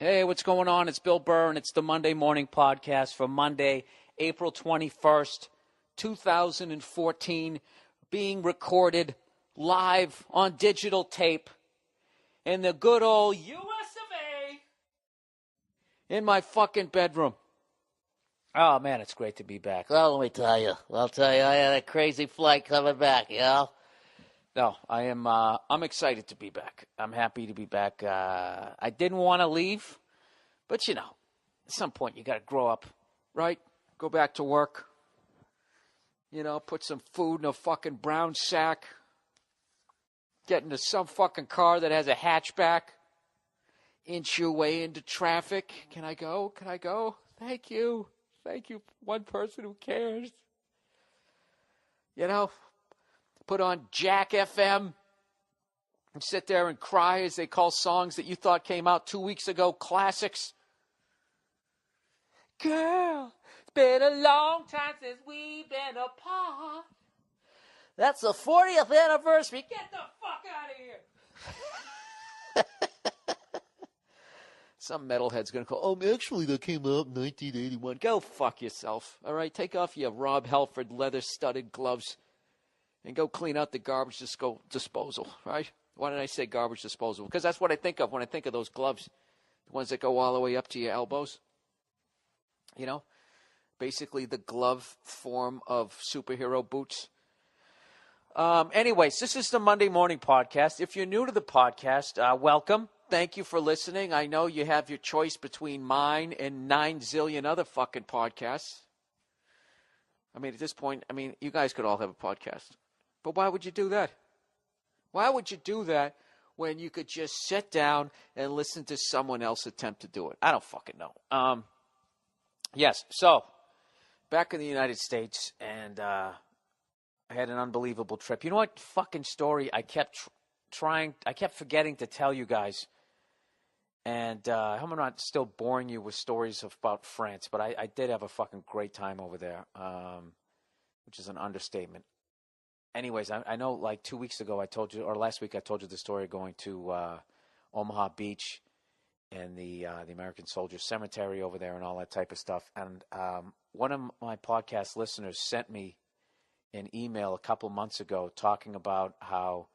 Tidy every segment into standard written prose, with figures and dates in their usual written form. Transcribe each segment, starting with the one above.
Hey, what's going on? It's Bill Burr, and it's the Monday Morning Podcast for Monday, April 21st, 2014, being recorded live on digital tape in the good old US of A in my fucking bedroom. Oh, man, it's great to be back. Well, let me tell you. I had a crazy flight coming back, you know? No, I'm excited to be back. I'm happy to be back. I didn't want to leave, but at some point you got to grow up, right? Go back to work. Put some food in a fucking brown sack. Get into some fucking car that has a hatchback. Inch your way into traffic. Can I go? Thank you. One person who cares. Put on Jack FM and sit there and cry as they call songs that you thought came out 2 weeks ago classics. Girl, it's been a long time since we've been apart. That's the 40th anniversary. Get the fuck out of here. Some metalhead's going to call, actually, that came out in 1981. Go fuck yourself, all right? Take off your Rob Halford leather-studded gloves and go clean out the garbage disposal, right? Why did I say garbage disposal? Because that's what I think of when I think of those gloves, the ones that go all the way up to your elbows. Basically the glove form of superhero boots. Anyways, this is the Monday Morning Podcast. If you're new to the podcast, welcome. Thank you for listening. I know you have your choice between mine and 9 zillion other fucking podcasts. At this point, you guys could all have a podcast. But why would you do that? Why would you do that when you could just sit down and listen to someone else attempt to do it? I don't fucking know. Yes, so back in the United States, and I had an unbelievable trip. You know what fucking story I kept forgetting to tell you guys. And I hope I'm not still boring you with stories about France, but I did have a fucking great time over there, which is an understatement. Anyways, I know like 2 weeks ago I told you, or last week I told you the story of going to Omaha Beach and the American Soldiers Cemetery over there and all that type of stuff. And one of my podcast listeners sent me an email a couple months ago talking about how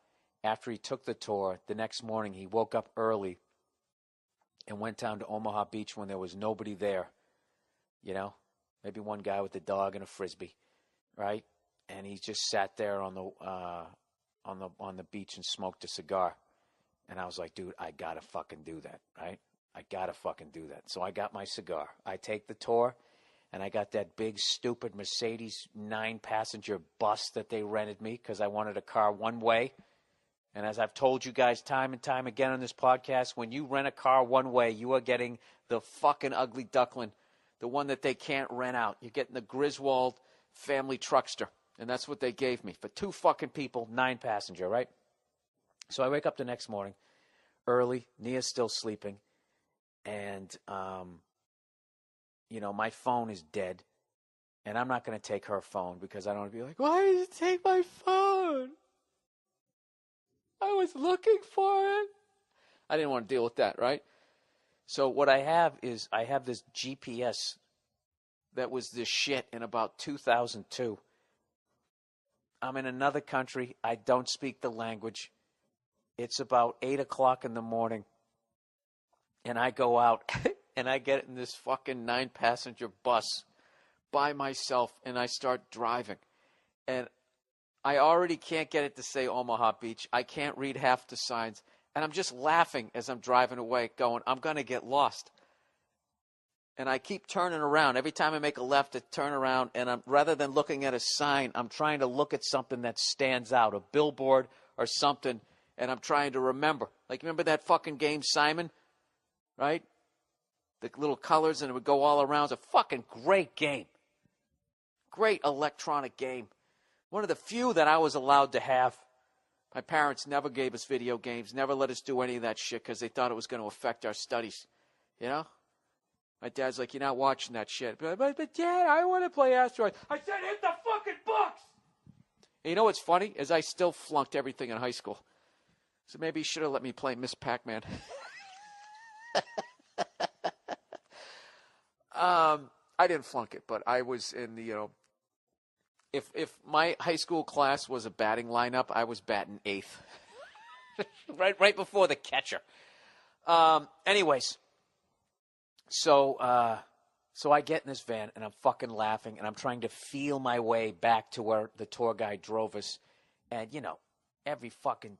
after he took the tour, the next morning he woke up early and went down to Omaha Beach when there was nobody there. Maybe one guy with a dog and a Frisbee, right? And he just sat there on the beach and smoked a cigar. And I was like, dude, I gotta fucking do that, right? I gotta fucking do that. So I got my cigar. I take the tour, and I got that big, stupid Mercedes 9-passenger bus that they rented me because I wanted a car one way. And as I've told you guys time and time again on this podcast, when you rent a car one way, you are getting the fucking ugly duckling, the one that they can't rent out. You're getting the Griswold family truckster. And that's what they gave me for 2 fucking people, 9-passenger, right? So I wake up the next morning early. Nia's still sleeping. And, my phone is dead. And I'm not going to take her phone because I don't want to be like, why did you take my phone? I was looking for it. I didn't want to deal with that, right? So what I have is I have this GPS that was this shit in about 2002. I'm in another country. I don't speak the language. It's about 8 o'clock in the morning. And I go out and I get in this fucking 9-passenger bus by myself and I start driving. And I already can't get it to say Omaha Beach. I can't read half the signs. And I'm just laughing as I'm driving away going, I'm going to get lost. And I keep turning around. Every time I make a left, I turn around. And rather than looking at a sign, I'm trying to look at something that stands out, a billboard or something. And I'm trying to remember. Like, remember that fucking game, Simon? Right? The little colors, and it would go all around. It's a fucking great game. Great electronic game. One of the few that I was allowed to have. My parents never gave us video games, never let us do any of that shit because they thought it was going to affect our studies. My dad's like, you're not watching that shit. But Dad, I want to play Asteroids. I said, hit the fucking books! And you know what's funny? Is I still flunked everything in high school. So maybe he should have let me play Miss Pac-Man. I didn't flunk it, but I was in the, if my high school class was a batting lineup, I was batting eighth. right before the catcher. Anyways, so I get in this van, and I'm fucking laughing, and I'm trying to feel my way back to where the tour guide drove us. And, every fucking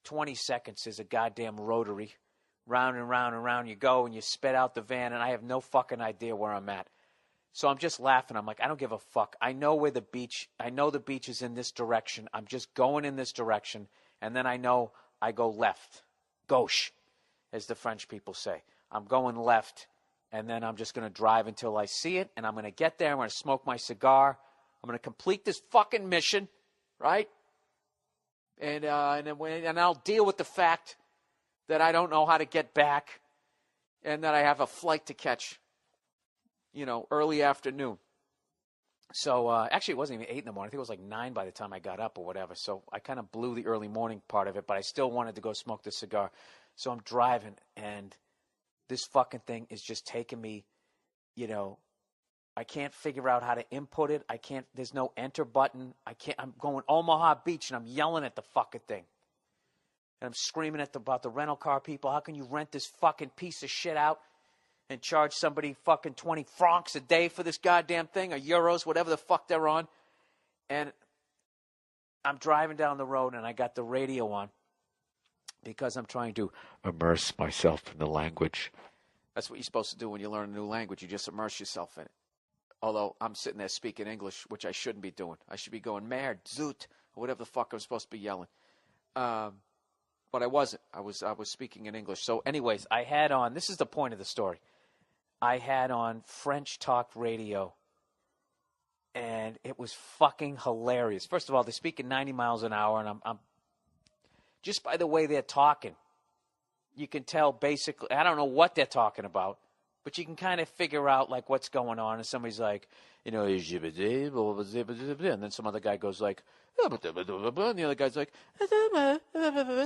20 seconds is a goddamn rotary. Round and round and round you go, and you spit out the van, and I have no fucking idea where I'm at. So I'm just laughing. I'm like, I don't give a fuck. I know the beach is in this direction. I'm just going in this direction, and then I know I go left. Gauche, as the French people say. I'm going left, and then I'm just going to drive until I see it, and I'm going to get there. I'm going to smoke my cigar. I'm going to complete this fucking mission, right? And I'll deal with the fact that I don't know how to get back, and that I have a flight to catch, early afternoon. So actually, it wasn't even 8 in the morning. I think it was like 9 by the time I got up or whatever. So I kind of blew the early morning part of it, but I still wanted to go smoke the cigar. So I'm driving, and this fucking thing is just taking me, I can't figure out how to input it. There's no enter button. I'm going Omaha Beach, and I'm yelling at the fucking thing. And I'm screaming about the rental car people. How can you rent this fucking piece of shit out and charge somebody fucking 20 francs a day for this goddamn thing, or euros, whatever the fuck they're on? And I'm driving down the road, and I got the radio on because I'm trying to immerse myself in the language. That's what you're supposed to do when you learn a new language. You just immerse yourself in it. Although I'm sitting there speaking English, which I shouldn't be doing. I should be going, merde, zoot, or whatever the fuck I'm supposed to be yelling. But I wasn't. I was speaking in English. So anyways, I had on, this is the point of the story. I had on French talk radio, and it was fucking hilarious. First of all, they're speaking 90 miles an hour, and I'm just by the way they're talking, you can tell basically, I don't know what they're talking about, but you can kind of figure out like what's going on. And somebody's like, and then some other guy goes like, and the other guy's like,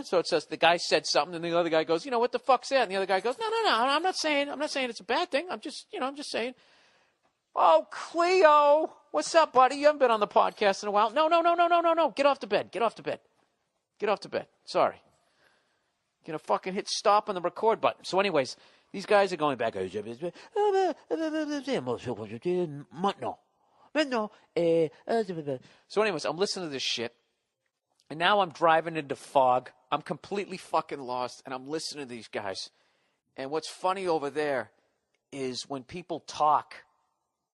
so it says the guy said something, and the other guy goes, what the fuck's that? And the other guy goes, no, I'm not saying it's a bad thing. I'm just saying. Oh, Cleo, what's up, buddy? You haven't been on the podcast in a while. No. Get off the bed. Sorry. You're gonna fucking hit stop on the record button. So anyways, these guys are going back. So anyways, I'm listening to this shit, and now I'm driving into fog. I'm completely fucking lost, and I'm listening to these guys. And what's funny over there is when people talk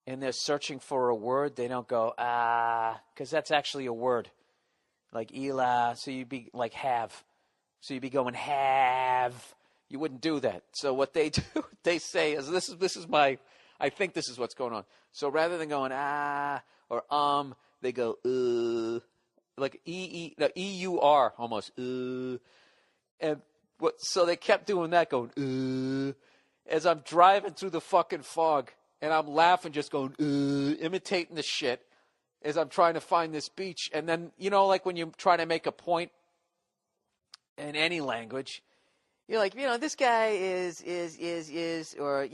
and they're searching for a word, they don't go, because that's actually a word. Like ila, so you'd be like have. So you'd be going have. You wouldn't do that. So what they do, they say is, this is my, I think this is what's going on. So rather than going or they go like E-U-R almost and so they kept doing that, going as I'm driving through the fucking fog, and I'm laughing, just going imitating the shit as I'm trying to find this beach. And then like when you try to make a point in any language, you're like, this guy is, or,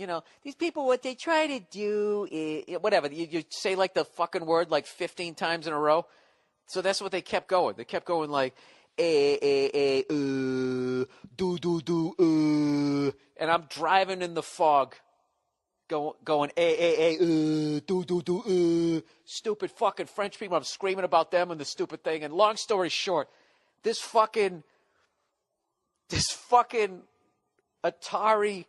these people, what they try to do is, whatever. You say like the fucking word like 15 times in a row. So that's what they kept going. They kept going like, do, and I'm driving in the fog, going, do, stupid fucking French people. I'm screaming about them and the stupid thing. And long story short, this fucking Atari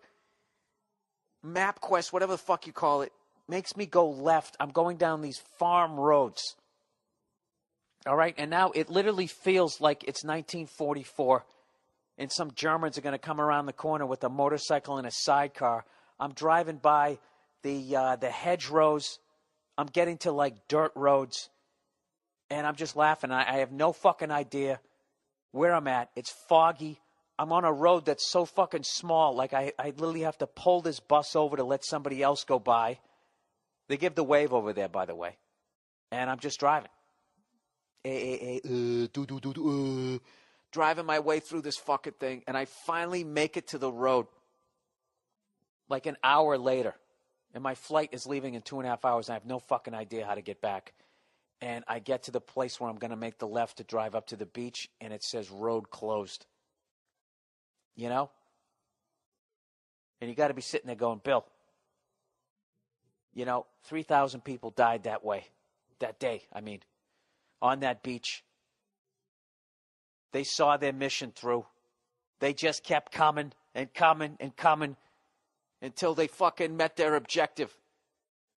MapQuest, whatever the fuck you call it, makes me go left. I'm going down these farm roads. All right? And now it literally feels like it's 1944, and some Germans are going to come around the corner with a motorcycle and a sidecar. I'm driving by the hedgerows. I'm getting to like dirt roads, and I'm just laughing. I have no fucking idea where I'm at. It's foggy. I'm on a road that's so fucking small, like I literally have to pull this bus over to let somebody else go by. They give the wave over there, by the way. And I'm just driving. Driving my way through this fucking thing, and I finally make it to the road like an hour later. And my flight is leaving in 2.5 hours, and I have no fucking idea how to get back. And I get to the place where I'm going to make the left to drive up to the beach, and it says road closed. You know? And you got to be sitting there going, Bill, 3,000 people died that way. That day, on that beach. They saw their mission through. They just kept coming and coming and coming until they fucking met their objective.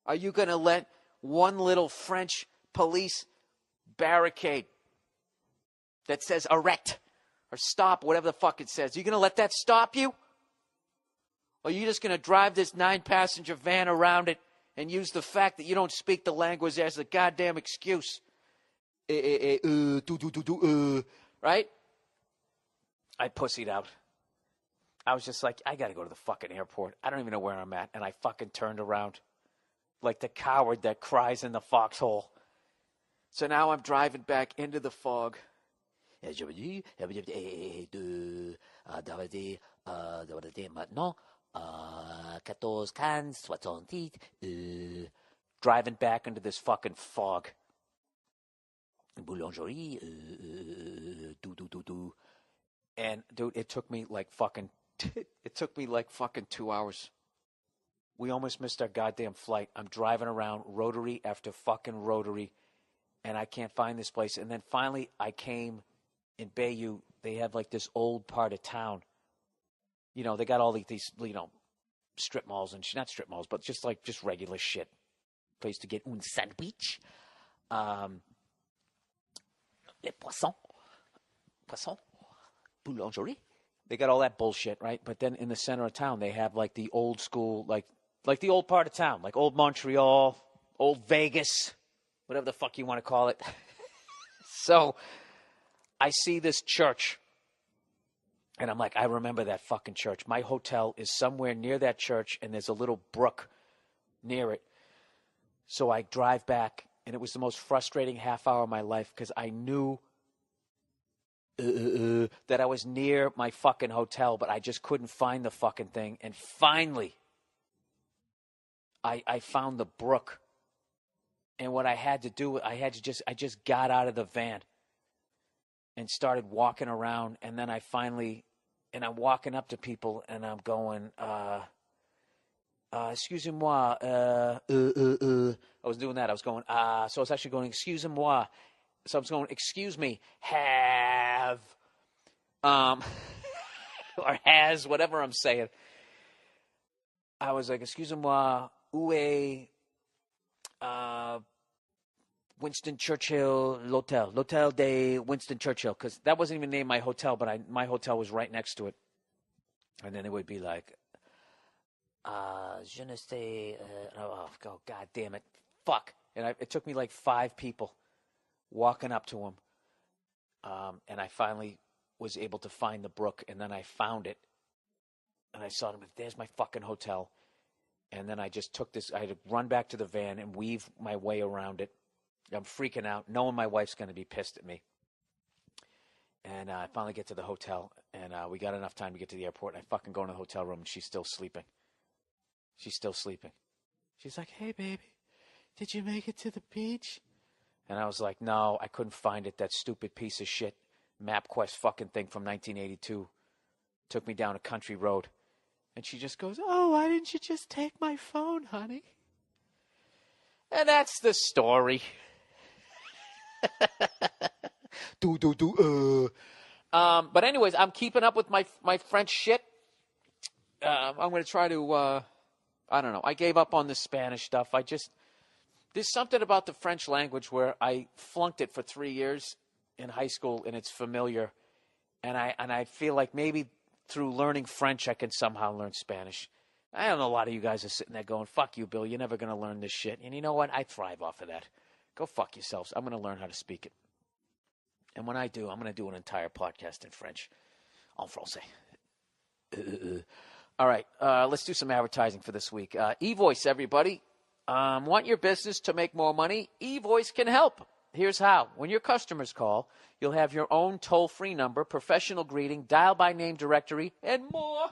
Are you going to let one little French police barricade that says erect or stop, whatever the fuck it says, are you going to let that stop you? Or are you just going to drive this 9-passenger van around it and use the fact that you don't speak the language as a goddamn excuse? Right? I pussied out. I was just like, I got to go to the fucking airport. I don't even know where I'm at. And I fucking turned around like the coward that cries in the foxhole. So now I'm driving back into the fog. Driving back into this fucking fog. And dude, it took me like fucking 2 hours. We almost missed our goddamn flight. I'm driving around rotary after fucking rotary, and I can't find this place. And then finally I came in Bayou. They have like this old part of town. They got all these strip malls and not strip malls, but just regular shit. Place to get un sandwich. Les poissons. Boulangerie. They got all that bullshit, right? But then in the center of town, they have like the old school, like the old part of town, like old Montreal, old Vegas, whatever the fuck you want to call it. So I see this church, and I'm like, I remember that fucking church. My hotel is somewhere near that church, and there's a little brook near it. So I drive back, and it was the most frustrating half hour of my life because I knew that I was near my fucking hotel, but I just couldn't find the fucking thing. And finally, I found the brook. And what I had to do, I just got out of the van and started walking around. And then and I'm walking up to people and I'm going, excusez-moi, I was doing that. I was going, so I was actually going, excusez-moi. So I was going, excuse me, have, or has, whatever I'm saying. I was like, excusez-moi, où est Winston Churchill l'Hôtel de Winston Churchill, because that wasn't even named my hotel, but my hotel was right next to it. And then it would be like, je ne sais, God damn it, fuck. And it took me like 5 people walking up to him, and I finally was able to find the brook, and then I found it, and I saw him, there's my fucking hotel, and then I just took this, I had to run back to the van and weave my way around it. I'm freaking out, knowing my wife's going to be pissed at me, and I finally get to the hotel, and we got enough time to get to the airport, and I fucking go in the hotel room, and she's still sleeping. She's like, hey, baby, did you make it to the beach? And I was like, no, I couldn't find it. That stupid piece of shit MapQuest fucking thing from 1982 took me down a country road. And she just goes, oh, why didn't you just take my phone, honey? And that's the story. But anyways, I'm keeping up with my French shit. I'm going to try to, I don't know. I gave up on the Spanish stuff. There's something about the French language where I flunked it for 3 years in high school, and it's familiar. And I feel like maybe through learning French, I can somehow learn Spanish. I know a lot of you guys are sitting there going, fuck you, Bill. You're never going to learn this shit. And you know what? I thrive off of that. Go fuck yourselves. I'm going to learn how to speak it. And when I do, I'm going to do an entire podcast in French. En français. All right. Let's do some advertising for this week. eVoice, everybody. Want your business to make more money? eVoice can help. Here's how. When your customers call, you'll have your own toll-free number, professional greeting, dial-by-name directory, and more.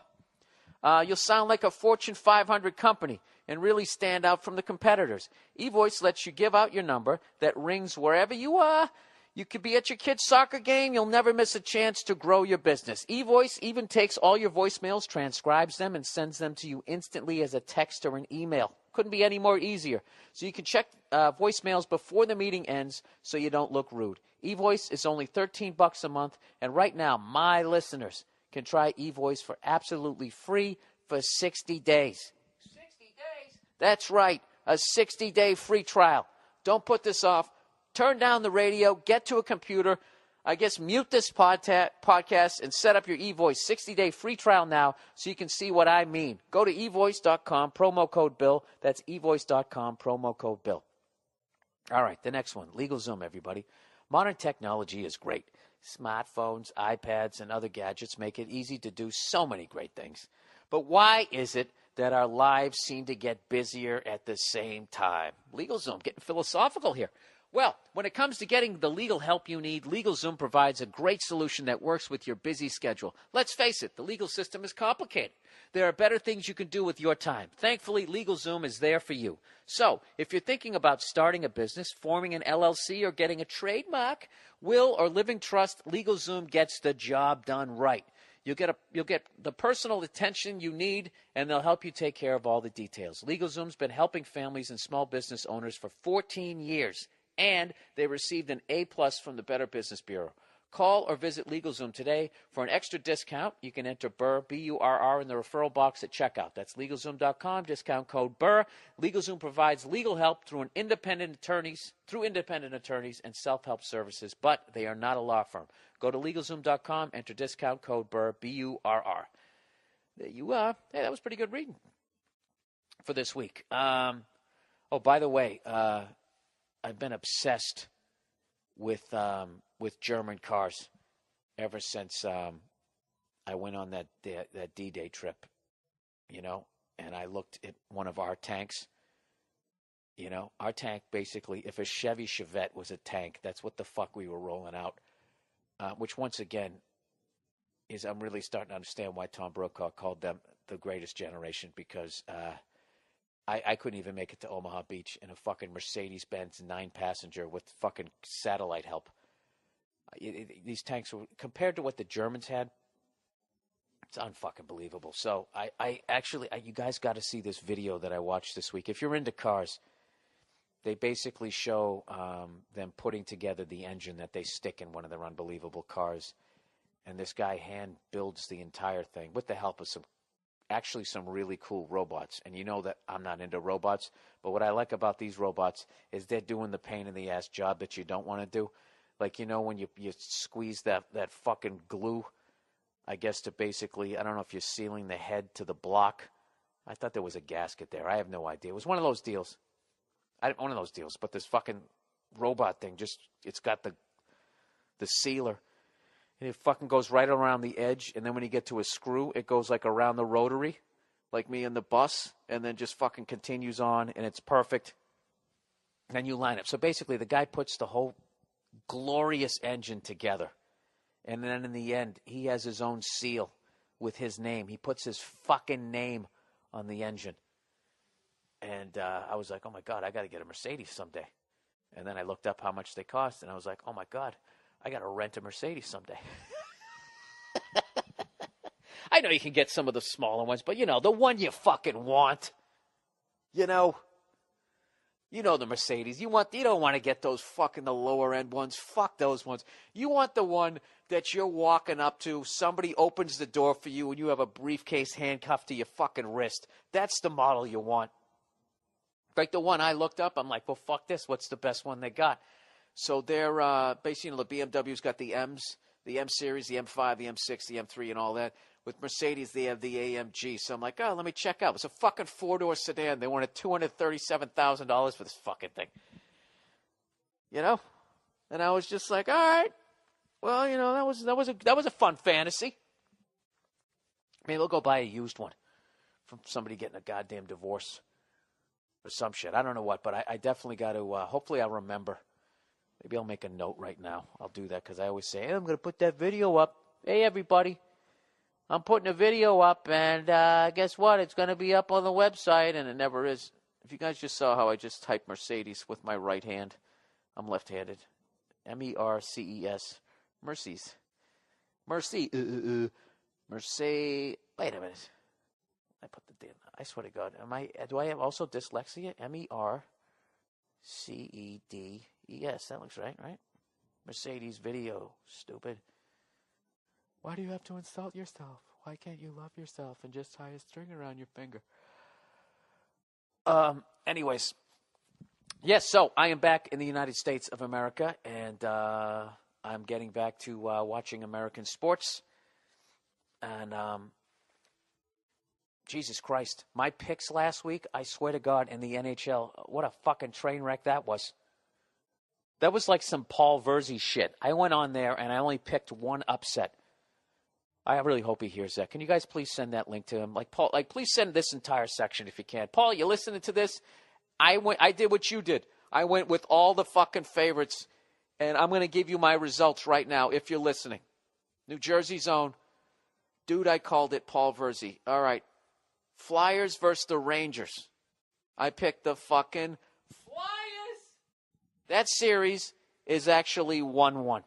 You'll sound like a Fortune 500 company and really stand out from the competitors. eVoice lets you give out your number that rings wherever you are. You could be at your kid's soccer game. You'll never miss a chance to grow your business. eVoice even takes all your voicemails, transcribes them, and sends them to you instantly as a text or an email. Couldn't be any more easier. So you can check voicemails before the meeting ends so you don't look rude. eVoice is only $13 a month, and right now, my listeners can try eVoice for absolutely free for 60 days. 60 days? That's right, a 60-day free trial. Don't put this off. Turn down the radio, get to a computer, mute this podcast and set up your eVoice 60-day free trial now so you can see what I mean. Go to eVoice.com, promo code Bill. That's eVoice.com, promo code Bill. All right, the next one, LegalZoom, everybody. Modern technology is great. Smartphones, iPads, and other gadgets make it easy to do so many great things. But why is it that our lives seem to get busier at the same time? LegalZoom, getting philosophical here. Well, when it comes to getting the legal help you need, LegalZoom provides a great solution that works with your busy schedule. Let's face it, the legal system is complicated. There are better things you can do with your time. Thankfully, LegalZoom is there for you. So, if you're thinking about starting a business, forming an LLC, or getting a trademark, will, or living trust, LegalZoom gets the job done right. You'll get the personal attention you need, and they'll help you take care of all the details. LegalZoom's been helping families and small business owners for 14 years. And they received an A+ from the Better Business Bureau. Call or visit LegalZoom today. For an extra discount, you can enter Burr, B-U-R-R, in the referral box at checkout. That's LegalZoom.com, discount code Burr. LegalZoom provides legal help through independent attorneys and self-help services, but they are not a law firm. Go to LegalZoom.com, enter discount code Burr, B-U-R-R. There you are. Hey, that was pretty good reading for this week. Oh, by the way, I've been obsessed with German cars ever since I went on that D-Day trip, and I looked at one of our tanks. Our tank, basically, if a Chevy Chevette was a tank, that's what the fuck we were rolling out, which once again is, I'm really starting to understand why Tom Brokaw called them the greatest generation, because I couldn't even make it to Omaha Beach in a fucking Mercedes-Benz 9-passenger with fucking satellite help. These tanks were, compared to what the Germans had, it's unfucking believable. So you guys got to see this video that I watched this week. If you're into cars, they basically show them putting together the engine that they stick in one of their unbelievable cars. And this guy hand builds the entire thing with the help of some really cool robots. And you know that I'm not into robots, but what I like about these robots is they're doing the pain in the ass job that you don't want to do. Like, when you squeeze that fucking glue, I guess, to basically, I don't know if you're sealing the head to the block. I thought there was a gasket there. I have no idea. It was one of those deals. But this fucking robot thing, it's got the sealer. And it fucking goes right around the edge, and then when you get to a screw, it goes like around the rotary, like me in the bus, and then just fucking continues on, and it's perfect. And then you line up. So basically, the guy puts the whole glorious engine together, and then in the end, he has his own seal with his name. He puts his fucking name on the engine. And I was like, oh my God, I got to get a Mercedes someday. And then I looked up how much they cost, and I was like, oh my God, I got to rent a Mercedes someday. I know you can get some of the smaller ones, but the one you fucking want. The Mercedes. You don't want to get those fucking the lower end ones. Fuck those ones. You want the one that you're walking up to, somebody opens the door for you, and you have a briefcase handcuffed to your fucking wrist. That's the model you want. Like the one I looked up, I'm like, well, fuck this. What's the best one they got? So they're basically, the BMW's got the M's, the M series, the M5, the M6, the M3, and all that. With Mercedes, they have the AMG. So I'm like, oh, let me check out. It's a fucking 4-door sedan. They wanted $237,000 for this fucking thing. And I was just like, all right, well, that was a fun fantasy. Maybe we'll go buy a used one from somebody getting a goddamn divorce or some shit. I don't know what, but I definitely got to. Hopefully, I'll remember. Maybe I'll make a note right now. I'll do that because I always say, hey, I'm going to put that video up. Hey, everybody. I'm putting a video up, and guess what? It's going to be up on the website, and it never is. If you guys just saw how I just typed Mercedes with my right hand, I'm left-handed. M-E-R-C-E-S. Mercies. Mercy. Mercedes. Wait a minute. I put the damn. I swear to God. Do I have also dyslexia? M-E-R-C-E-D-E-S. That looks right? Mercedes video. Stupid. Why do you have to insult yourself? Why can't you love yourself and just tie a string around your finger? Anyways. Yes, so I am back in the United States of America, and I'm getting back to watching American sports. And Jesus Christ, my picks last week, I swear to God, in the NHL, what a fucking train wreck that was. That was like some Paul Verzi shit. I went on there, and I only picked one upset. I really hope he hears that. Can you guys please send that link to him? Like, Paul, please send this entire section if you can. Paul, you listening to this? I did what you did. I went with all the fucking favorites, and I'm going to give you my results right now if you're listening. New Jersey's own. Dude, I called it Paul Verzi. All right. Flyers versus the Rangers. I picked the fucking Flyers. That series is actually 1-1.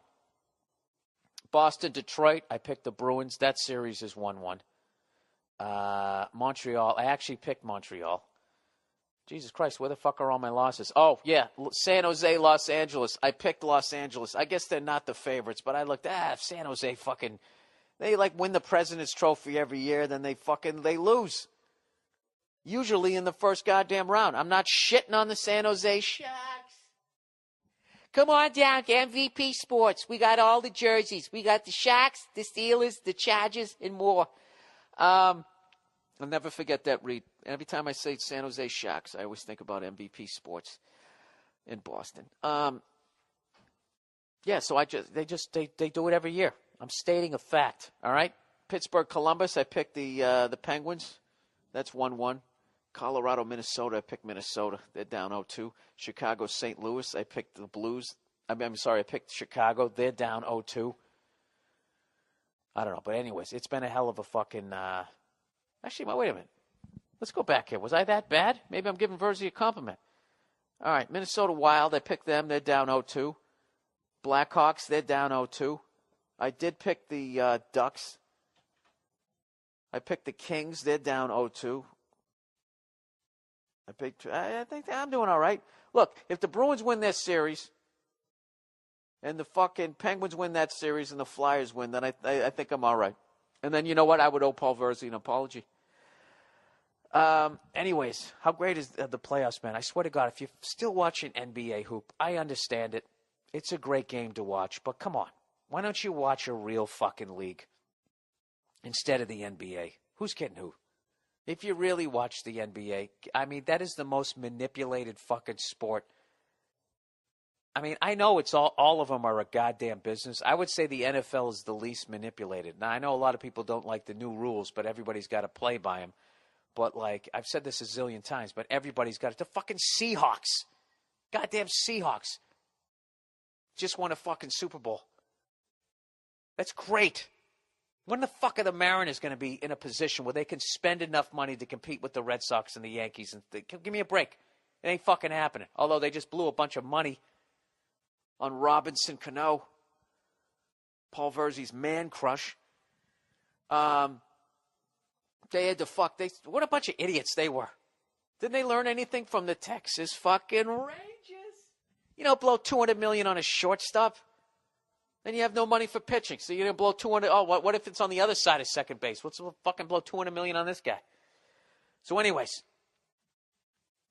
Boston, Detroit, I picked the Bruins. That series is 1-1. Montreal, I actually picked Montreal. Jesus Christ, where the fuck are all my losses? Oh, yeah, San Jose, Los Angeles. I picked Los Angeles. I guess they're not the favorites, but I looked, San Jose fucking, they win the President's Trophy every year, then they lose. Usually in the first goddamn round. I'm not shitting on the San Jose Sharks. Come on down to MVP Sports. We got all the jerseys. We got the Sharks, the Steelers, the Chargers, and more. I'll never forget that, Reed. Every time I say San Jose Sharks, I always think about MVP Sports in Boston. Yeah, so they do it every year. I'm stating a fact, all right? Pittsburgh, Columbus, I picked the Penguins. That's 1-1. Colorado, Minnesota, I picked Minnesota. They're down 0-2. Chicago, St. Louis, I picked the Blues. I picked Chicago. They're down 0-2. I don't know, but anyways, it's been a hell of a fucking... Actually, wait a minute. Let's go back here. Was I that bad? Maybe I'm giving Verzi a compliment. All right, Minnesota Wild, I picked them. They're down 0-2. Blackhawks, they're down 0-2. I did pick the Ducks. I picked the Kings. They're down 0-2. I think I'm doing all right. Look, if the Bruins win this series and the fucking Penguins win that series and the Flyers win, then I think I'm all right. And then you know what? I would owe Paul Verzi an apology. Anyways, how great is the playoffs, man? I swear to God, if you're still watching NBA hoop, I understand it. It's a great game to watch, but come on. Why don't you watch a real fucking league instead of the NBA? Who's kidding who? If you really watch the NBA, I mean, that is the most manipulated fucking sport. I mean, I know it's all of them are a goddamn business. I would say the NFL is the least manipulated. Now, I know a lot of people don't like the new rules, but everybody's got to play by them. But, I've said this a zillion times, but everybody's got it. The fucking Seahawks. Goddamn Seahawks. Just won a fucking Super Bowl. That's great. When the fuck are the Mariners going to be in a position where they can spend enough money to compete with the Red Sox and the Yankees? Give me a break. It ain't fucking happening. Although they just blew a bunch of money on Robinson Cano, Paul Verzi's man crush. They had to what a bunch of idiots they were. Didn't they learn anything from the Texas fucking Rangers? Blow $200 million on a shortstop. Then you have no money for pitching. So you're going to blow 200. Oh, what if it's on the other side of second base? We'll fucking blow $200 million on this guy. So anyways,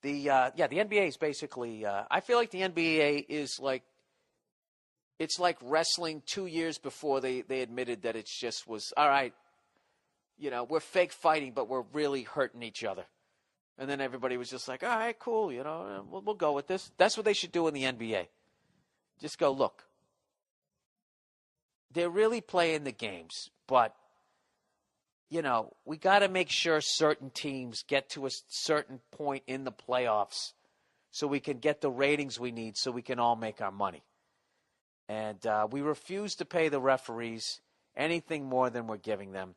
the NBA is basically, I feel like the NBA is it's like wrestling 2 years before they admitted that it just was, all right, we're fake fighting, but we're really hurting each other. And then everybody was just like, all right, cool, we'll go with this. That's what they should do in the NBA. Just go, look. They're really playing the games, but, we got to make sure certain teams get to a certain point in the playoffs so we can get the ratings we need so we can all make our money. And we refuse to pay the referees anything more than we're giving them.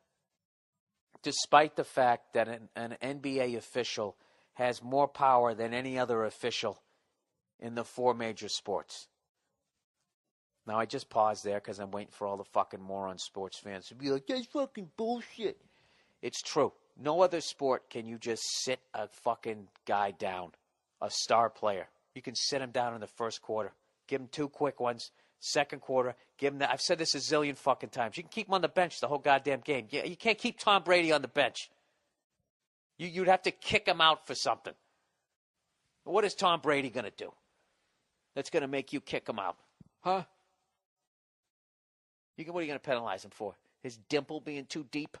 despite the fact that an NBA official has more power than any other official in the 4 major sports. Now, I just paused there because I'm waiting for all the fucking moron sports fans to be like, that's fucking bullshit. It's true. No other sport can you just sit a fucking guy down, a star player. You can sit him down in the first quarter. Give him 2 quick ones. Second quarter, give him that. I've said this a zillion fucking times. You can keep him on the bench the whole goddamn game. You can't keep Tom Brady on the bench. You'd have to kick him out for something. What is Tom Brady going to do that's going to make you kick him out? Huh? What are you going to penalize him for? His dimple being too deep?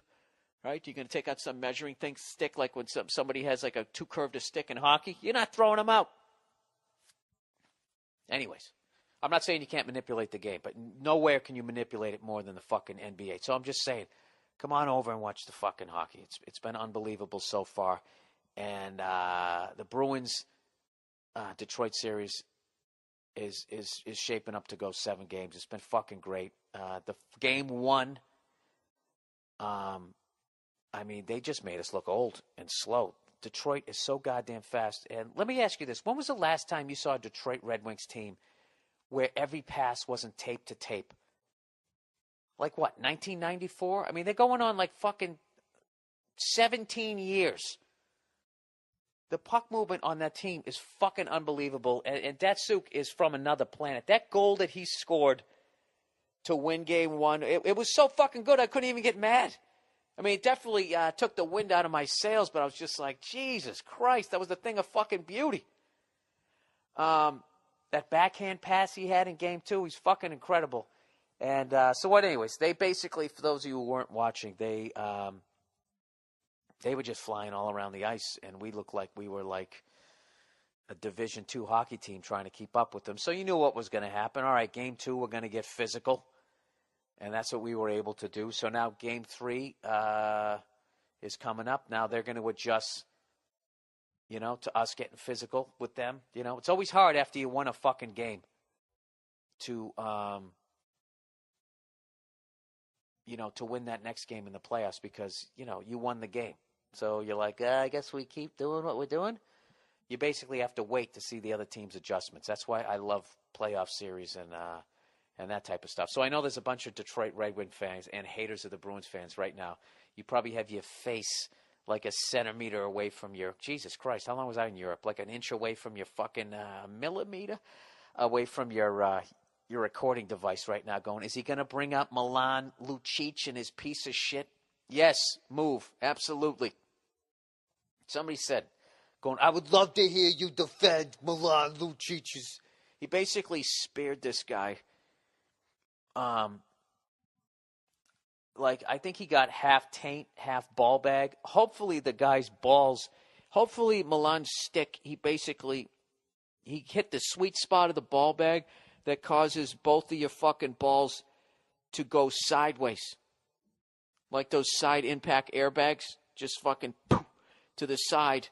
Right? You're going to take out some measuring stick like when somebody has like a too curved a stick in hockey? You're not throwing him out. Anyways, I'm not saying you can't manipulate the game, but nowhere can you manipulate it more than the fucking NBA. So I'm just saying, come on over and watch the fucking hockey. It's been unbelievable so far. And the Bruins Detroit series is shaping up to go 7 games. It's been fucking great. The game 1, I mean, they just made us look old and slow. Detroit is so goddamn fast. And let me ask you this. When was the last time you saw a Detroit Red Wings team where every pass wasn't tape to tape? Like what, 1994? I mean, they're going on like fucking 17 years. The puck movement on that team is fucking unbelievable. And Datsuk is from another planet. That goal that he scored to win game 1, it was so fucking good I couldn't even get mad. I mean, it definitely took the wind out of my sails, but I was just like, Jesus Christ, that was the thing of fucking beauty. That backhand pass he had in game 2, he's fucking incredible. And anyways, they basically, for those of you who weren't watching, they were just flying all around the ice, and we looked like we were like a Division II hockey team trying to keep up with them. So you knew what was going to happen. All right, game 2, we're going to get physical. And that's what we were able to do. So now game 3 is coming up. Now they're going to adjust, to us getting physical with them. It's always hard after you won a fucking game to win that next game in the playoffs because, you won the game. So you're like, I guess we keep doing what we're doing. You basically have to wait to see the other team's adjustments. That's why I love playoff series and that type of stuff. So I know there's a bunch of Detroit Red Wing fans and haters of the Bruins fans right now. You probably have your face like a centimeter away from your, Jesus Christ, how long was I in Europe? Like an inch away from your fucking millimeter away from your recording device right now going, is he going to bring up Milan Lucic and his piece of shit? Yes, move. Absolutely. Somebody said, going, I would love to hear you defend Milan Lucic. He basically speared this guy. I think he got half taint, half ball bag. Hopefully the guy's balls, hopefully Milan's stick, he hit the sweet spot of the ball bag that causes both of your fucking balls to go sideways. Like those side impact airbags, just fucking poof, to the side.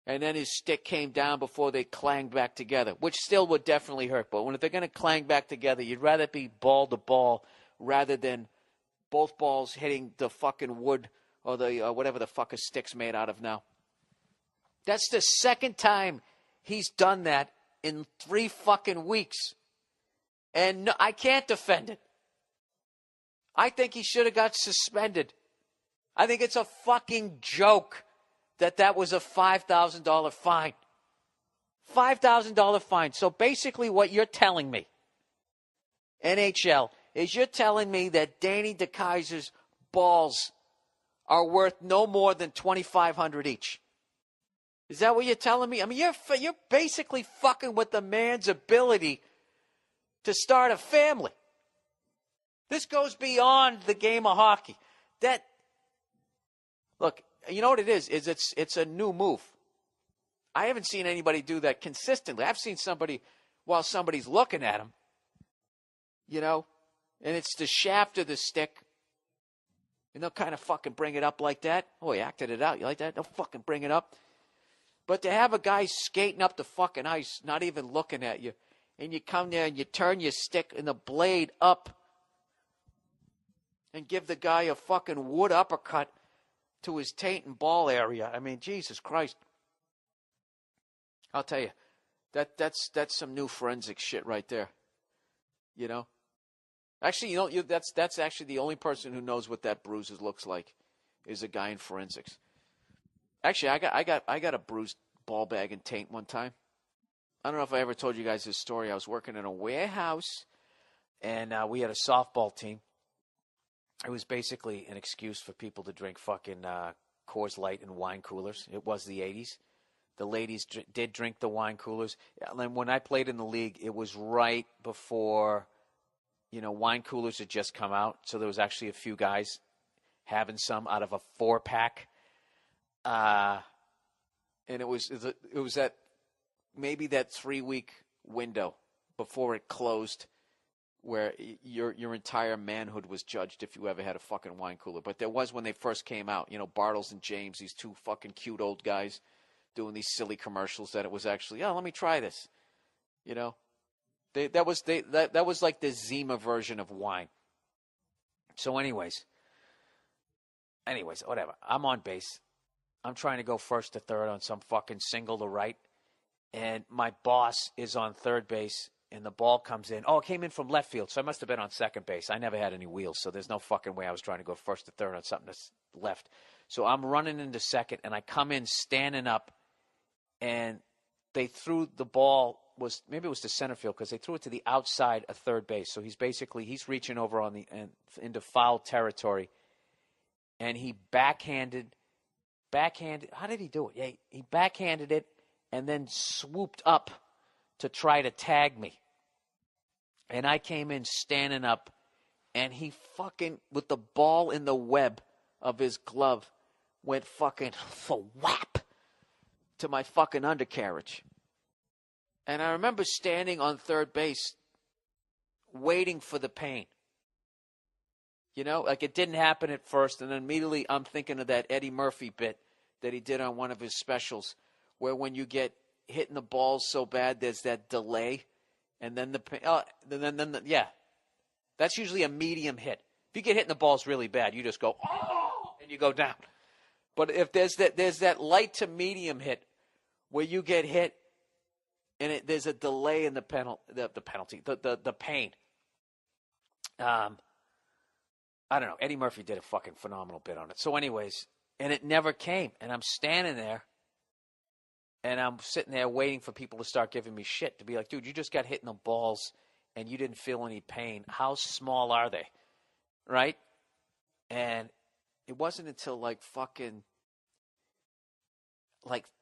And then his stick came down before they clanged back together, which still would definitely hurt. But if they're going to clang back together, you'd rather be ball to ball rather than both balls hitting the fucking wood or the whatever the fuck a stick's made out of now. That's the second time he's done that in 3 fucking weeks. And no, I can't defend it. I think he should have got suspended. I think it's a fucking joke that was a $5,000 fine. $5,000 fine. So basically what you're telling me, NHL, is you're telling me that Danny DeKeyser's balls are worth no more than $2,500 each. Is that what you're telling me? I mean, you're basically fucking with the man's ability to start a family. This goes beyond the game of hockey. Look, you know what it is? It's a new move. I haven't seen anybody do that consistently. I've seen somebody while somebody's looking at him, and it's the shaft of the stick, and they'll kind of fucking bring it up like that. Oh, he acted it out. You like that? They'll fucking bring it up. But to have a guy skating up the fucking ice, not even looking at you, and you come there and you turn your stick and the blade up and give the guy a fucking wood uppercut to his taint and ball area. I mean, Jesus Christ. I'll tell you, that's some new forensic shit right there. You know? Actually, that's actually the only person who knows what that bruise looks like is a guy in forensics. Actually, I got a bruised ball bag and taint one time. I don't know if I ever told you guys this story. I was working in a warehouse, and we had a softball team. It was basically an excuse for people to drink fucking Coors Light in wine coolers. It was the 80s. The ladies did drink the wine coolers. And when I played in the league, it was right before, wine coolers had just come out. So there was actually a few guys having some out of a 4-pack. And it was that maybe that 3-week window before it closed where your entire manhood was judged if you ever had a fucking wine cooler. But there was when they first came out, Bartles and James, these two fucking cute old guys doing these silly commercials that it was actually, let me try this. That was like the Zima version of wine. So anyways, whatever. I'm on base. I'm trying to go first to third on some fucking single to right. And my boss is on third base, and the ball comes in. Oh, it came in from left field, so I must have been on second base. I never had any wheels, so there's no fucking way I was trying to go first to third on something that's left. So I'm running into second, and I come in standing up, and they threw the ball, maybe it was to center field, because they threw it to the outside of third base. So he's reaching over into foul territory, and he backhanded. How did he do it? Yeah, he backhanded it and then swooped up to try to tag me. And I came in standing up, and he fucking, with the ball in the web of his glove, went fucking whap to my fucking undercarriage. And I remember standing on third base waiting for the pain. Like it didn't happen at first, and then immediately I'm thinking of that Eddie Murphy bit that he did on one of his specials, where when you get hit in the balls so bad, there's that delay, and then that's usually a medium hit. If you get hit in the balls really bad, you just go, oh, and you go down. But if there's that light to medium hit where you get hit, and there's a delay in the penalty, the pain. I don't know. Eddie Murphy did a fucking phenomenal bit on it. So anyways, and it never came. And I'm standing there, and I'm sitting there waiting for people to start giving me shit, to be like, dude, you just got hit in the balls, and you didn't feel any pain. How small are they? Right? And it wasn't until like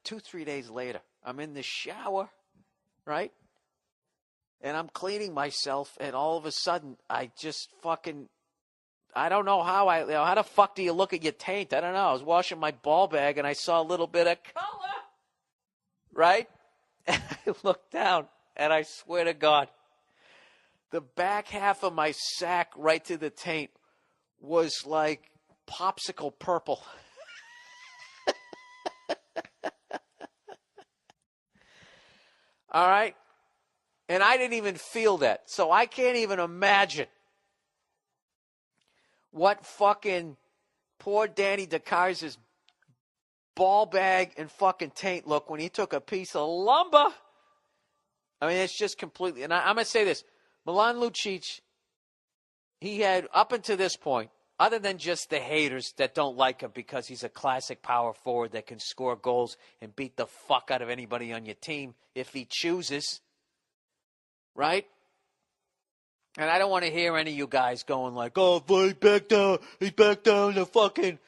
2-3 days later, I'm in the shower, right? And I'm cleaning myself, and all of a sudden, I just fucking, I don't know how how the fuck do you look at your taint? I don't know. I was washing my ball bag, and I saw a little bit of color, right? And I looked down, and I swear to God, the back half of my sack right to the taint was like popsicle purple. All right? And I didn't even feel that. So I can't even imagine what fucking poor Danny DeKaiser's ball bag and fucking taint look when he took a piece of lumber. I mean, it's just completely... And I'm going to say this. Milan Lucic, he had, up until this point, other than just the haters that don't like him because he's a classic power forward that can score goals and beat the fuck out of anybody on your team if he chooses, right? And I don't want to hear any of you guys going like, oh, he's back down to fucking...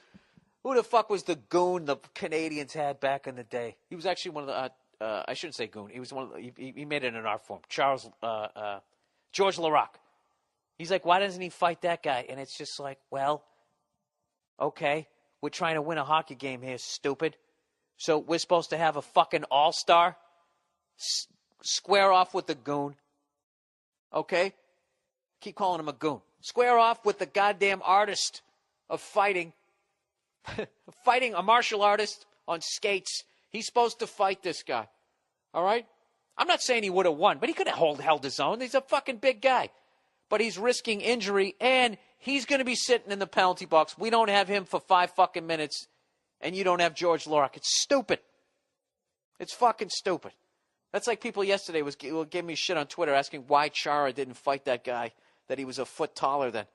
Who the fuck was the goon the Canadians had back in the day? He was actually one of the, I shouldn't say goon, he was one of the, he made it in art form, George Laraque. He's like, why doesn't he fight that guy? And it's just like, well, okay, we're trying to win a hockey game here, stupid. So we're supposed to have a fucking all-star square off with the goon, okay? Keep calling him a goon. Square off with the goddamn artist of fighting, fighting a martial artist on skates. He's supposed to fight this guy, all right? I'm not saying he would have won, but he could have held his own. He's a fucking big guy. But he's risking injury, and he's going to be sitting in the penalty box. We don't have him for 5 fucking minutes, and you don't have George Lork. It's stupid. It's fucking stupid. That's like people yesterday gave me shit on Twitter asking why Chara didn't fight that guy that he was a foot taller than.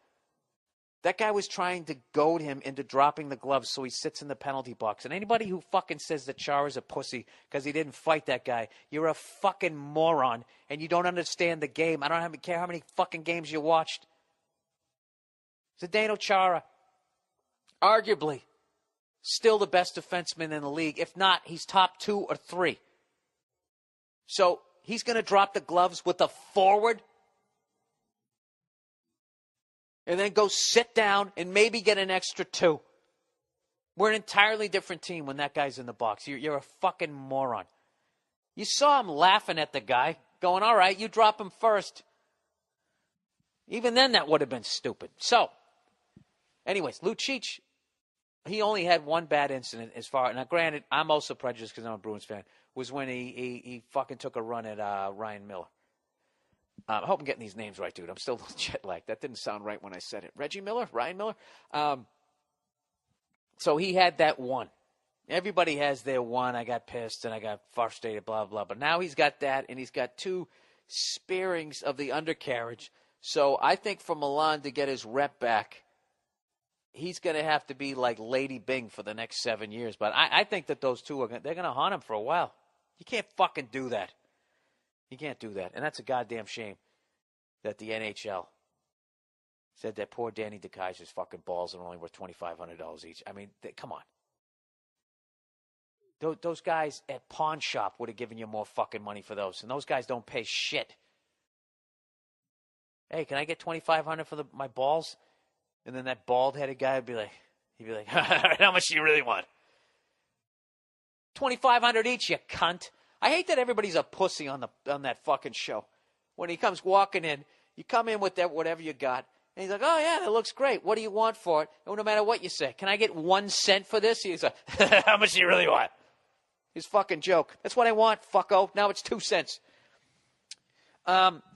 That guy was trying to goad him into dropping the gloves so he sits in the penalty box. And anybody who fucking says that Chara's a pussy because he didn't fight that guy, you're a fucking moron and you don't understand the game. I don't care how many fucking games you watched. Zdeno Chara, arguably, still the best defenseman in the league. If not, he's top 2 or 3. So he's going to drop the gloves with a forward and then go sit down and maybe get an extra 2. We're an entirely different team when that guy's in the box. You're a fucking moron. You saw him laughing at the guy, going, all right, you drop him first. Even then, that would have been stupid. So, anyways, Lucic, he only had one bad incident as far. Now, granted, I'm also prejudiced because I'm a Bruins fan, was when he fucking took a run at Ryan Miller. I hope I'm getting these names right, dude. I'm still jet lagged. That didn't sound right when I said it. Reggie Miller? Ryan Miller? So he had that one. Everybody has their one. I got pissed and I got frustrated, blah, blah. But now he's got that, and he's got 2 sparings of the undercarriage. So I think for Milan to get his rep back, he's going to have to be like Lady Bing for the next 7 years. But I think that those 2 they're going to haunt him for a while. You can't fucking do that. You can't do that. And that's a goddamn shame that the NHL said that poor Danny DeKeyser's fucking balls are only worth $2,500 each. I mean, come on. Those guys at Pawn Shop would have given you more fucking money for those. And those guys don't pay shit. Hey, can I get $2,500 for my balls? And then that bald-headed guy would be like, how much do you really want? $2,500 each, you cunt. I hate that everybody's a pussy on that fucking show. When he comes walking in, you come in with that whatever you got, and he's like, oh, yeah, that looks great. What do you want for it? And no matter what you say, can I get 1 cent for this? He's like, how much do you really want? His fucking joke. That's what I want, fucko. Now it's 2 cents.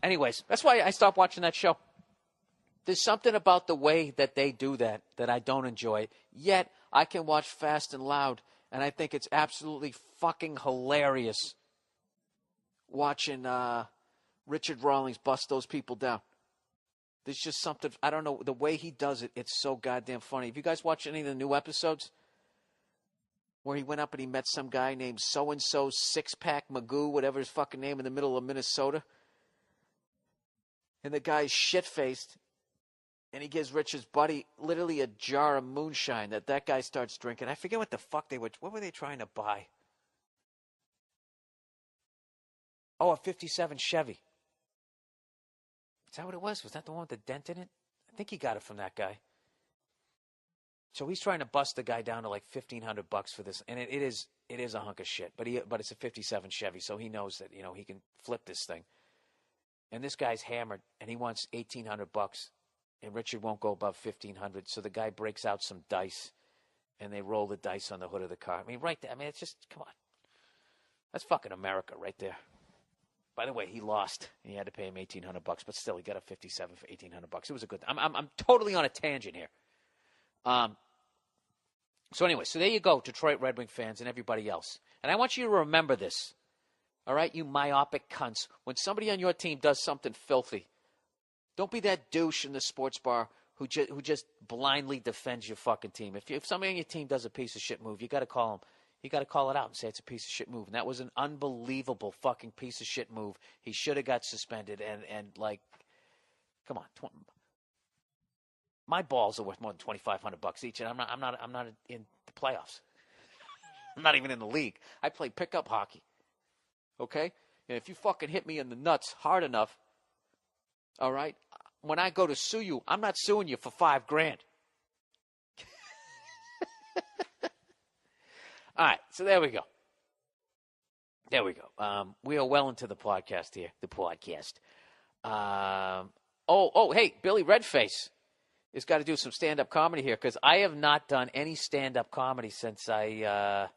Anyways, that's why I stopped watching that show. There's something about the way that they do that I don't enjoy. Yet, I can watch Fast and Loud, and I think it's absolutely fucking hilarious watching Richard Rawlings bust those people down. There's just something, I don't know, the way he does it, it's so goddamn funny. Have you guys watched any of the new episodes? Where he went up and he met some guy named so-and-so Six-Pack Magoo, whatever his fucking name, in the middle of Minnesota. And the guy's shit-faced. And he gives Richard's buddy literally a jar of moonshine that guy starts drinking. I forget what the fuck what were they trying to buy? Oh, a 57 Chevy. Is that what it was? Was that the one with the dent in it? I think he got it from that guy. So he's trying to bust the guy down to like $1,500 for this. And it is a hunk of shit. But it's a 57 Chevy, so he knows that, he can flip this thing. And this guy's hammered, and he wants $1,800. And Richard won't go above $1,500, so the guy breaks out some dice, and they roll the dice on the hood of the car. I mean, right there. I mean, it's just, come on. That's fucking America right there. By the way, he lost. He had to pay him $1,800, but still, he got a 57 for $1,800. It was a good. I'm totally on a tangent here. So anyway, so there you go, Detroit Red Wing fans and everybody else. And I want you to remember this. All right, you myopic cunts. When somebody on your team does something filthy, don't be that douche in the sports bar who just blindly defends your fucking team. If somebody on your team does a piece of shit move, you got to call him. You got to call it out and say it's a piece of shit move. And that was an unbelievable fucking piece of shit move. He should have got suspended. And like, come on, my balls are worth more than $2,500 each, and I'm not in the playoffs. I'm not even in the league. I play pickup hockey. Okay, and if you fucking hit me in the nuts hard enough. All right? When I go to sue you, I'm not suing you for $5,000. All right, so there we go. We are well into the podcast here. The podcast. Hey, Billy Redface has got to do some stand-up comedy here because I have not done any stand-up comedy since I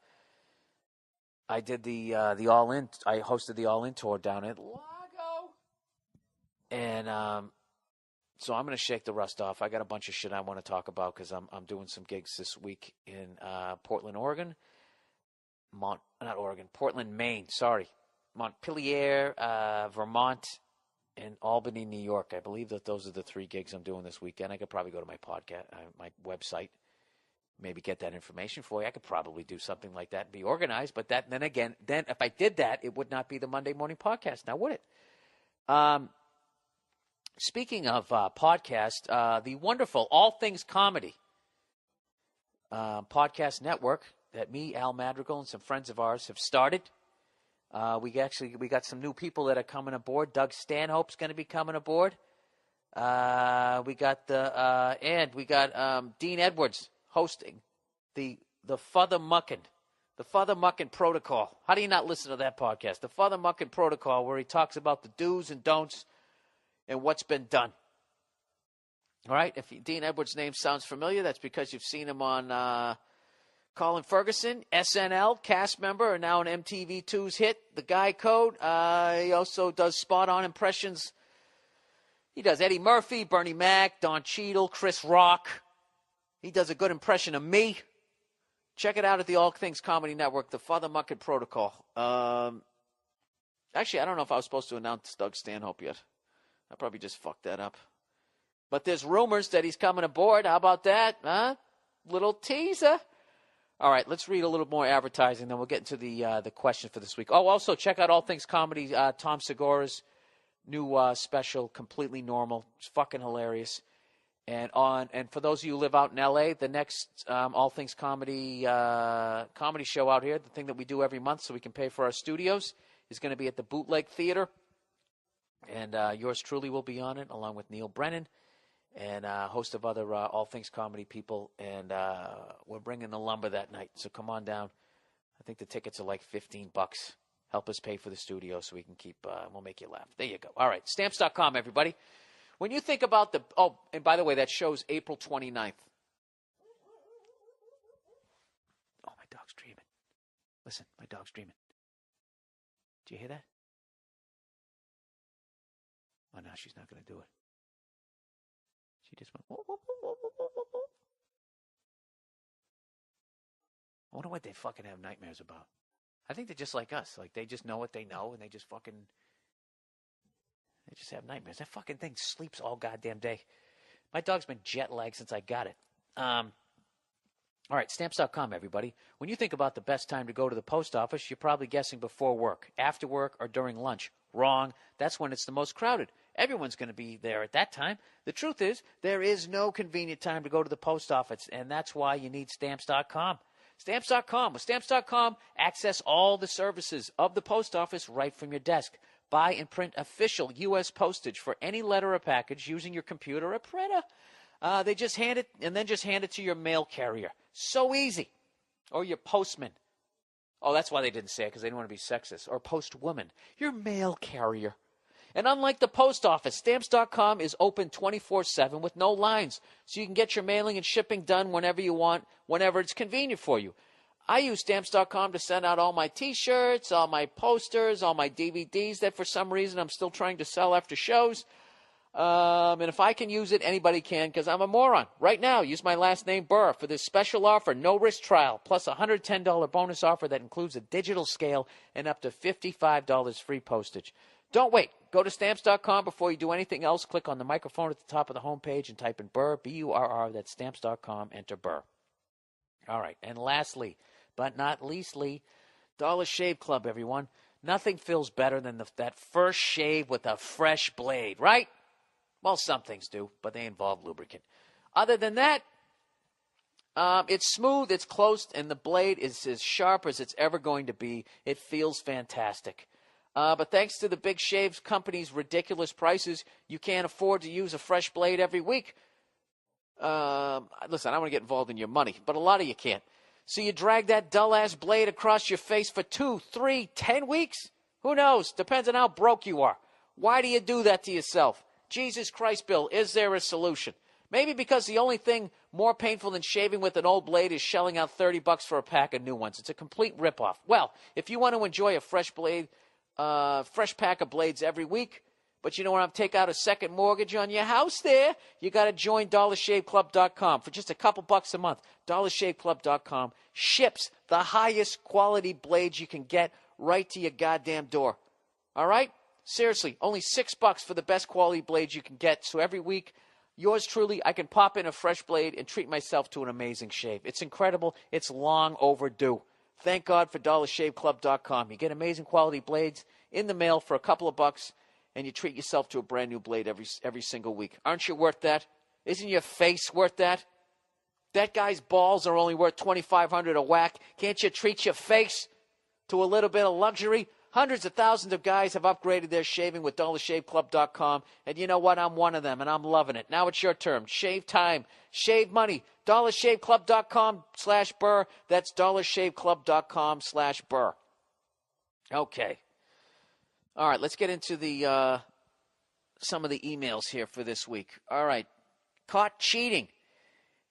did the All-In. I hosted the All-In tour down at Lago. And So I'm going to shake the rust off. I got a bunch of shit I want to talk about because I'm doing some gigs this week in Portland, Oregon. Portland, Maine. Sorry. Montpelier, Vermont, and Albany, New York. I believe that those are the 3 gigs I'm doing this weekend. I could probably go to my podcast, my website, maybe get that information for you. I could probably do something like that and be organized. But then if I did that, it would not be the Monday Morning Podcast, now would it? Speaking of podcast, the wonderful All Things Comedy podcast network that me, Al Madrigal, and some friends of ours have started. We got some new people that are coming aboard. Doug Stanhope's going to be coming aboard. We got Dean Edwards hosting the Father Muckin Protocol. How do you not listen to that podcast? The Father Muckin Protocol, where he talks about the do's and don'ts and what's been done. All right, if Dean Edwards' name sounds familiar, that's because you've seen him on Colin Ferguson, SNL, cast member, and now an MTV2's hit, The Guy Code. He also does spot-on impressions. He does Eddie Murphy, Bernie Mac, Don Cheadle, Chris Rock. He does a good impression of me. Check it out at the All Things Comedy Network, the Father Muckin Protocol. Actually, I don't know if I was supposed to announce Doug Stanhope yet. I probably just fucked that up. But there's rumors that he's coming aboard. How about that? Huh? Little teaser. All right, let's read a little more advertising, then we'll get into the question for this week. Oh, also, check out All Things Comedy, Tom Segura's new special, Completely Normal. It's fucking hilarious. And for those of you who live out in L.A., the next All Things Comedy comedy show out here, the thing that we do every month so we can pay for our studios, is going to be at the Bootleg Theater. And yours truly will be on it, along with Neil Brennan and a host of other All Things Comedy people. And we're bringing the lumber that night, so come on down. I think the tickets are like $15. Help us pay for the studio so we can keep, we'll make you laugh. There you go. All right, Stamps.com, everybody. When you think about and by the way, that show's April 29th. Oh, my dog's dreaming. Listen, my dog's dreaming. Do you hear that? Oh, no, she's not going to do it. She just went, whoop, whoop, whoop, whoop, whoop, whoop. I wonder what they fucking have nightmares about. I think they're just like us. Like, they just know what they know, and they just have nightmares. That fucking thing sleeps all goddamn day. My dog's been jet lagged since I got it. All right, Stamps.com, everybody. When you think about the best time to go to the post office, you're probably guessing before work, after work, or during lunch. Wrong. That's when it's the most crowded. Everyone's going to be there at that time. The truth is, there is no convenient time to go to the post office, and that's why you need Stamps.com. Stamps.com. With Stamps.com, access all the services of the post office right from your desk. Buy and print official U.S. postage for any letter or package using your computer or printer. They just hand it to your mail carrier. So easy. Or your postman. Oh, that's why they didn't say it, because they didn't want to be sexist. Or postwoman. Your mail carrier. And unlike the post office, Stamps.com is open 24/7 with no lines. So you can get your mailing and shipping done whenever you want, whenever it's convenient for you. I use Stamps.com to send out all my T-shirts, all my posters, all my DVDs that for some reason I'm still trying to sell after shows. And if I can use it, anybody can, because I'm a moron. Right now, use my last name, Burr, for this special offer, no-risk trial, plus a $110 bonus offer that includes a digital scale and up to $55 free postage. Don't wait. Go to Stamps.com before you do anything else. Click on the microphone at the top of the homepage and type in Burr, B-U-R-R. That's Stamps.com. Enter Burr. All right. And lastly, but not leastly, Dollar Shave Club, everyone. Nothing feels better than that first shave with a fresh blade, right? Well, some things do, but they involve lubricant. Other than that, it's smooth, it's close, and the blade is as sharp as it's ever going to be. It feels fantastic. But thanks to the big shave company's ridiculous prices, you can't afford to use a fresh blade every week. Listen, I don't want to get involved in your money, but a lot of you can't. So you drag that dull-ass blade across your face for 2, 3, 10 weeks? Who knows? Depends on how broke you are. Why do you do that to yourself? Jesus Christ, Bill, is there a solution? Maybe because the only thing more painful than shaving with an old blade is shelling out $30 for a pack of new ones. It's a complete ripoff. Well, if you want to enjoy a fresh pack of blades every week, But you don't want to take out a second mortgage on your house there? You got to join DollarShaveClub.com for just a couple bucks a month. DollarShaveClub.com ships the highest quality blades you can get right to your goddamn door. All right? Seriously, only $6 for the best quality blades you can get. So every week, yours truly, I can pop in a fresh blade and treat myself to an amazing shave. It's incredible. It's long overdue. Thank God for DollarShaveClub.com. You get amazing quality blades in the mail for a couple of bucks, and you treat yourself to a brand new blade every single week. Aren't you worth that? Isn't your face worth that? That guy's balls are only worth $2,500 a whack. Can't you treat your face to a little bit of luxury? Hundreds of thousands of guys have upgraded their shaving with DollarShaveClub.com, and you know what? I'm one of them, and I'm loving it. Now it's your turn. Shave time. Shave money. DollarShaveClub.com/Burr. That's DollarShaveClub.com/Burr. Okay. All right, let's get into the some of the emails here for this week. All right. Caught cheating.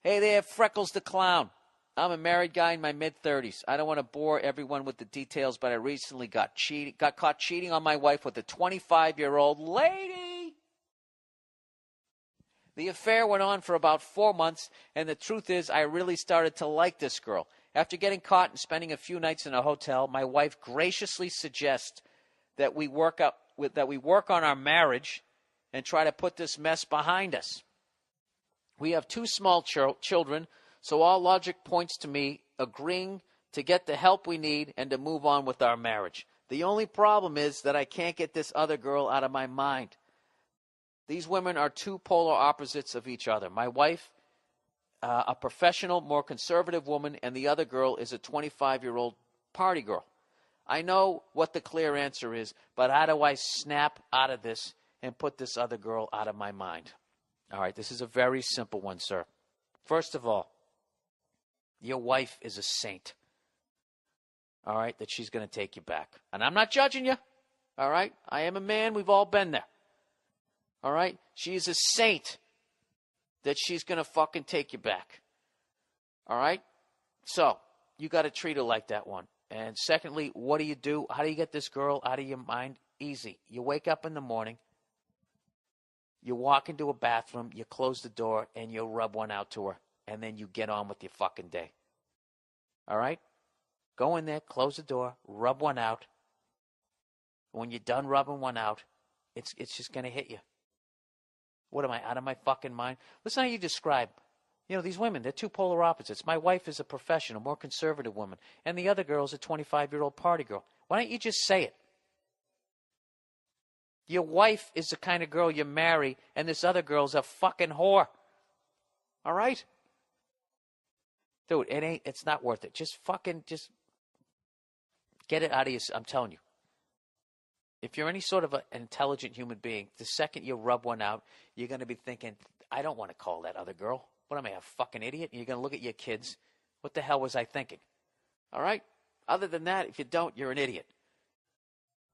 Hey there, Freckles the Clown. I'm a married guy in my mid-30s. I don't want to bore everyone with the details, but I recently got caught cheating on my wife with a 25-year-old lady. The affair went on for about 4 months, and the truth is I really started to like this girl. After getting caught and spending a few nights in a hotel, my wife graciously suggests that we work on our marriage and try to put this mess behind us. We have 2 small children, so all logic points to me agreeing to get the help we need and to move on with our marriage. The only problem is that I can't get this other girl out of my mind. These women are 2 polar opposites of each other. My wife, a professional, more conservative woman, and the other girl is a 25-year-old party girl. I know what the clear answer is, but how do I snap out of this and put this other girl out of my mind? All right, this is a very simple one, sir. First of all, your wife is a saint. All right, that she's going to take you back. And I'm not judging you. All right, I am a man. We've all been there. All right, she is a saint that she's going to fucking take you back. All right, so you got to treat her like that one. And secondly, what do? How do you get this girl out of your mind? Easy. You wake up in the morning, you walk into a bathroom, you close the door, and you rub one out to her. And then you get on with your fucking day. All right? Go in there, close the door, rub one out. When you're done rubbing one out, it's just going to hit you. What am I, out of my fucking mind? Listen how you describe. These women, they're 2 polar opposites. My wife is a professional, more conservative woman, and the other girl's a 25-year-old party girl. Why don't you just say it? Your wife is the kind of girl you marry, and this other girl's a fucking whore. All right? Dude, it's not worth it. Just get it out of you. I'm telling you. If you're any sort of an intelligent human being, the second you rub one out, you're going to be thinking, I don't want to call that other girl. What am I, a fucking idiot? And you're going to look at your kids. What the hell was I thinking? All right? Other than that, if you don't, you're an idiot.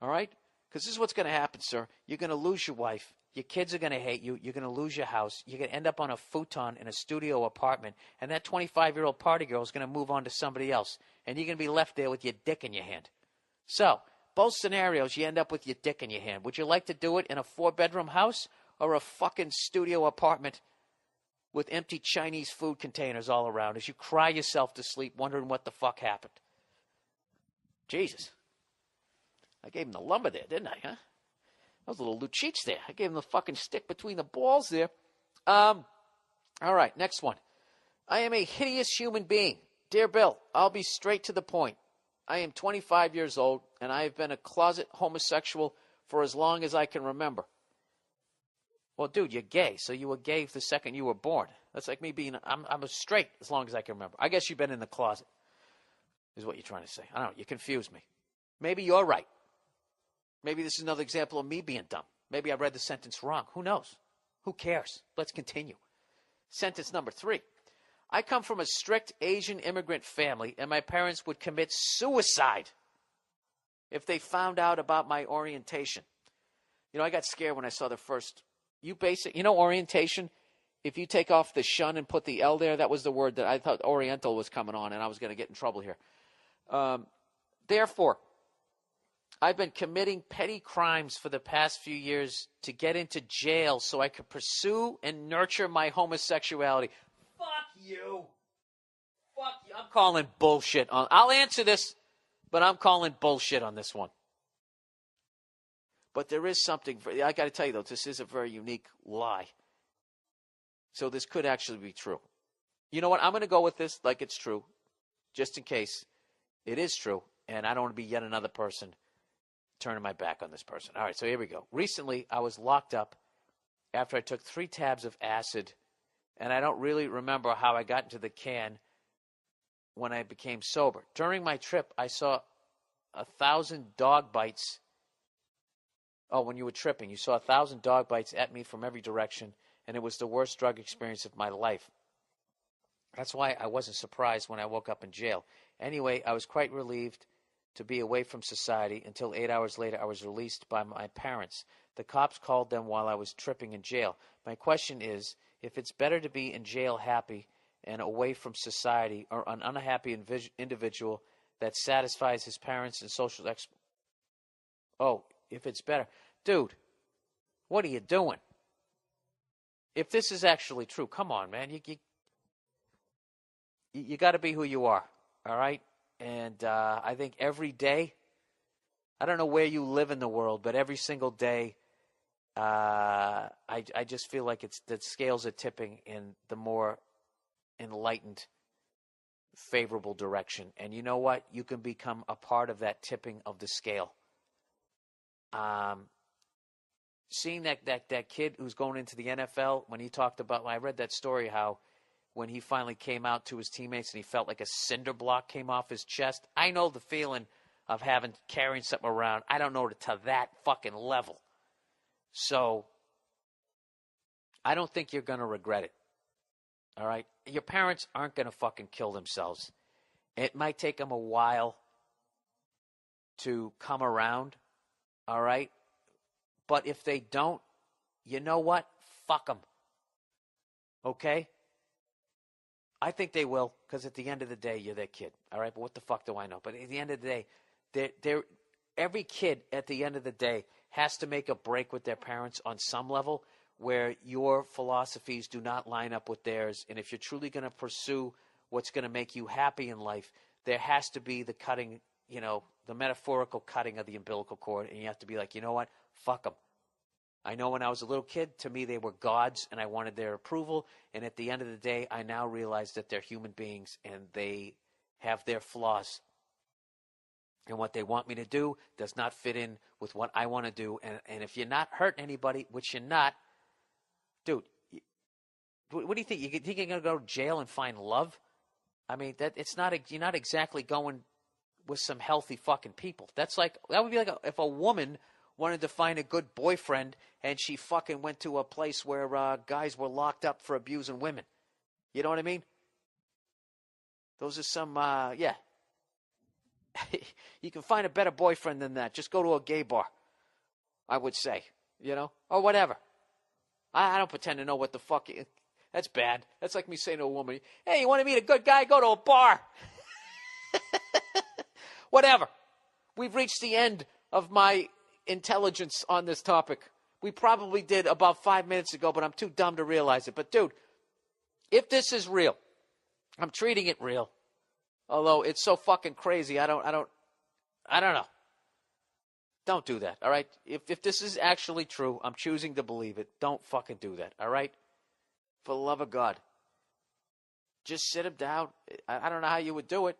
All right? Because this is what's going to happen, sir. You're going to lose your wife. Your kids are going to hate you. You're going to lose your house. You're going to end up on a futon in a studio apartment. And that 25-year-old party girl is going to move on to somebody else. And you're going to be left there with your dick in your hand. So, both scenarios, you end up with your dick in your hand. Would you like to do it in a 4-bedroom house or a fucking studio apartment with empty Chinese food containers all around as you cry yourself to sleep wondering what the fuck happened? Jesus. I gave him the lumber there, didn't I, huh? That was a little Lucic there. I gave him the fucking stick between the balls there. All right, next one. I am a hideous human being. Dear Bill, I'll be straight to the point. I am 25 years old, and I have been a closet homosexual for as long as I can remember. Well, dude, you're gay, so you were gay the second you were born. That's like me being, I'm a straight as long as I can remember. I guess you've been in the closet, is what you're trying to say. I don't know, you confused me. Maybe you're right. Maybe this is another example of me being dumb. Maybe I read the sentence wrong. Who knows? Who cares? Let's continue. Sentence number 3. I come from a strict Asian immigrant family, and my parents would commit suicide if they found out about my orientation. I got scared when I saw the first. Orientation, if you take off the shun and put the L there, that was the word that I thought Oriental was coming on, and I was going to get in trouble here. Therefore, I've been committing petty crimes for the past few years to get into jail so I could pursue and nurture my homosexuality. Fuck you. Fuck you. I'm calling bullshit on. I'll answer this, but I'm calling bullshit on this one. But there is something. I got to tell you though, this is a very unique lie. So this could actually be true. You know what? I'm going to go with this like it's true, just in case it is true, and I don't want to be yet another person turning my back on this person. All right, so here we go. Recently, I was locked up after I took 3 tabs of acid, and I don't really remember how I got into the can when I became sober. During my trip, I saw 1,000 dog bites. Oh, when you were tripping, you saw 1,000 dog bites at me from every direction, and it was the worst drug experience of my life. That's why I wasn't surprised when I woke up in jail. Anyway, I was quite relieved to be away from society until 8 hours later I was released by my parents. The cops called them while I was tripping in jail. My question is, if it's better to be in jail happy and away from society, or an unhappy individual that satisfies his parents and social Oh, if it's better. Dude, what are you doing? If this is actually true, come on, man. You got to be who you are, all right? And I think every day, I don't know where you live in the world, but every single day, I just feel like the scales are tipping in the more enlightened, favorable direction. And you know what? You can become a part of that tipping of the scale. Seeing that kid who's going into the NFL, when I read that story, how when he finally came out to his teammates and he felt like a cinder block came off his chest. I know the feeling of carrying something around. I don't know to that fucking level. So I don't think you're going to regret it. All right? Your parents aren't going to fucking kill themselves. It might take them a while to come around. All right? But if they don't, you know what? Fuck them. Okay? I think they will, because at the end of the day, you're their kid. All right? But what the fuck do I know? But at the end of the day, every kid at the end of the day has to make a break with their parents on some level where your philosophies do not line up with theirs. And if you're truly going to pursue what's going to make you happy in life, there has to be the cutting, the metaphorical cutting of the umbilical cord. And you have to be like, you know what? Fuck them. I know when I was a little kid, to me they were gods and I wanted their approval. And at the end of the day, I now realize that they're human beings and they have their flaws. And what they want me to do does not fit in with what I want to do. And if you're not hurting anybody, which you're not, dude, what do you think? You think you're going to go to jail and find love? I mean, you're not exactly going with some healthy fucking people. That would be like if a woman wanted to find a good boyfriend and she fucking went to a place where guys were locked up for abusing women. You know what I mean? Those are some, yeah. You can find a better boyfriend than that. Just go to a gay bar, I would say, or whatever. I don't pretend to know what the fuck. That's bad. That's like me saying to a woman, hey, you want to meet a good guy? Go to a bar. Whatever. We've reached the end of my intelligence on this topic. We probably did about 5 minutes ago, but I'm too dumb to realize it. But dude, if this is real, I'm treating it real. Although it's so fucking crazy, I don't know. Don't do that, all right? If this is actually true, I'm choosing to believe it. Don't fucking do that, all right? For the love of God. Just sit him down. I don't know how you would do it.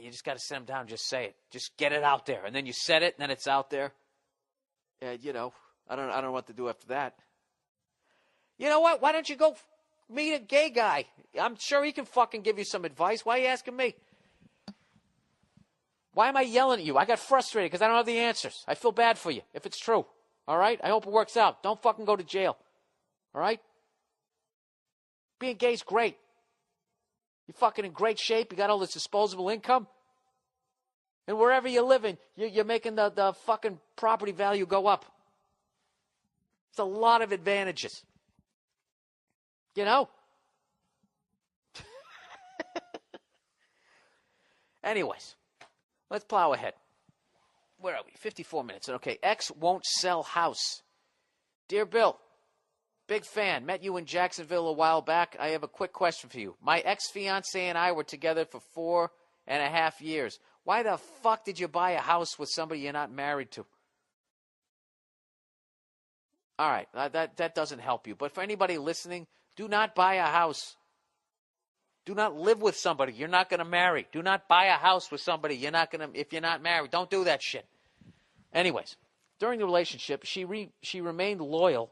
You just got to sit him down and just say it. Just get it out there. And then you said it, and then it's out there. And, I don't know what to do after that. You know what? Why don't you go meet a gay guy? I'm sure he can fucking give you some advice. Why are you asking me? Why am I yelling at you? I got frustrated because I don't have the answers. I feel bad for you if it's true. All right? I hope it works out. Don't fucking go to jail. All right? Being gay is great. You're fucking in great shape. You got all this disposable income. And wherever you're living, you're making the fucking property value go up. It's a lot of advantages. Anyways, Let's plow ahead. Where are we? 54 minutes. Okay, ex won't sell house. Dear Bill, big fan. Met you in Jacksonville a while back. I have a quick question for you. My ex-fiance and I were together for 4.5 years. Why the fuck did you buy a house with somebody you're not married to? All right, that doesn't help you. But for anybody listening, do not buy a house. Do not live with somebody you're not going to marry. Do not buy a house with somebody if you're not married. Don't do that shit. Anyways, during the relationship, she remained loyal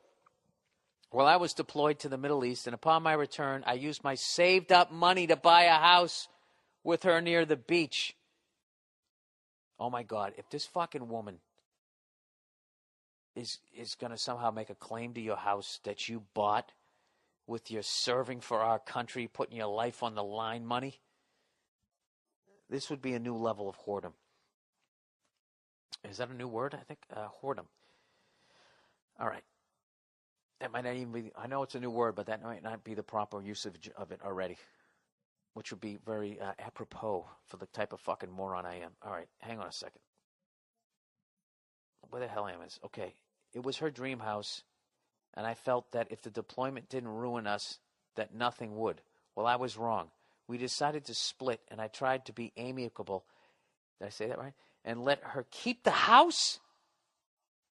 while I was deployed to the Middle East, and upon my return, I used my saved up money to buy a house with her near the beach. Oh my God, if this fucking woman is going to somehow make a claim to your house that you bought with your serving for our country, putting your life on the line money, this would be a new level of whoredom. Is that a new word? I think whoredom. All right. That might not even be, I know it's a new word, but that might not be the proper usage of it already, which would be very apropos for the type of fucking moron I am. All right, hang on a second. Where the hell am I? Okay, it was her dream house, and I felt that if the deployment didn't ruin us, that nothing would. Well, I was wrong. We decided to split, and I tried to be amicable. Did I say that right? And let her keep the house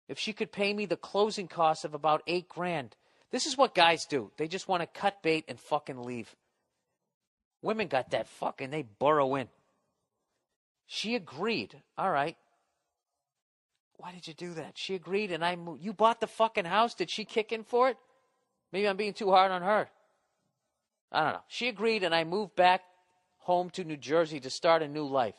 if she could pay me the closing costs of about $8,000. This is what guys do. They just want to cut bait and fucking leave. Women got that fucking, they burrow in. She agreed. All right. Why did you do that? She agreed, and I moved. You bought the fucking house. Did she kick in for it? Maybe I'm being too hard on her. I don't know. She agreed, and I moved back home to New Jersey to start a new life.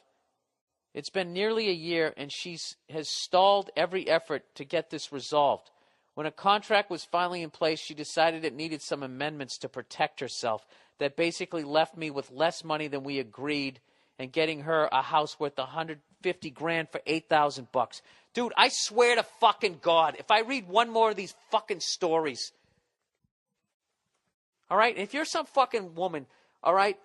It's been nearly a year, and she has stalled every effort to get this resolved. When a contract was finally in place, she decided it needed some amendments to protect herself that basically left me with less money than we agreed and getting her a house worth $150,000 for $8,000. Dude, I swear to fucking God, if I read one more of these fucking stories, all right, if you're some fucking woman, all right,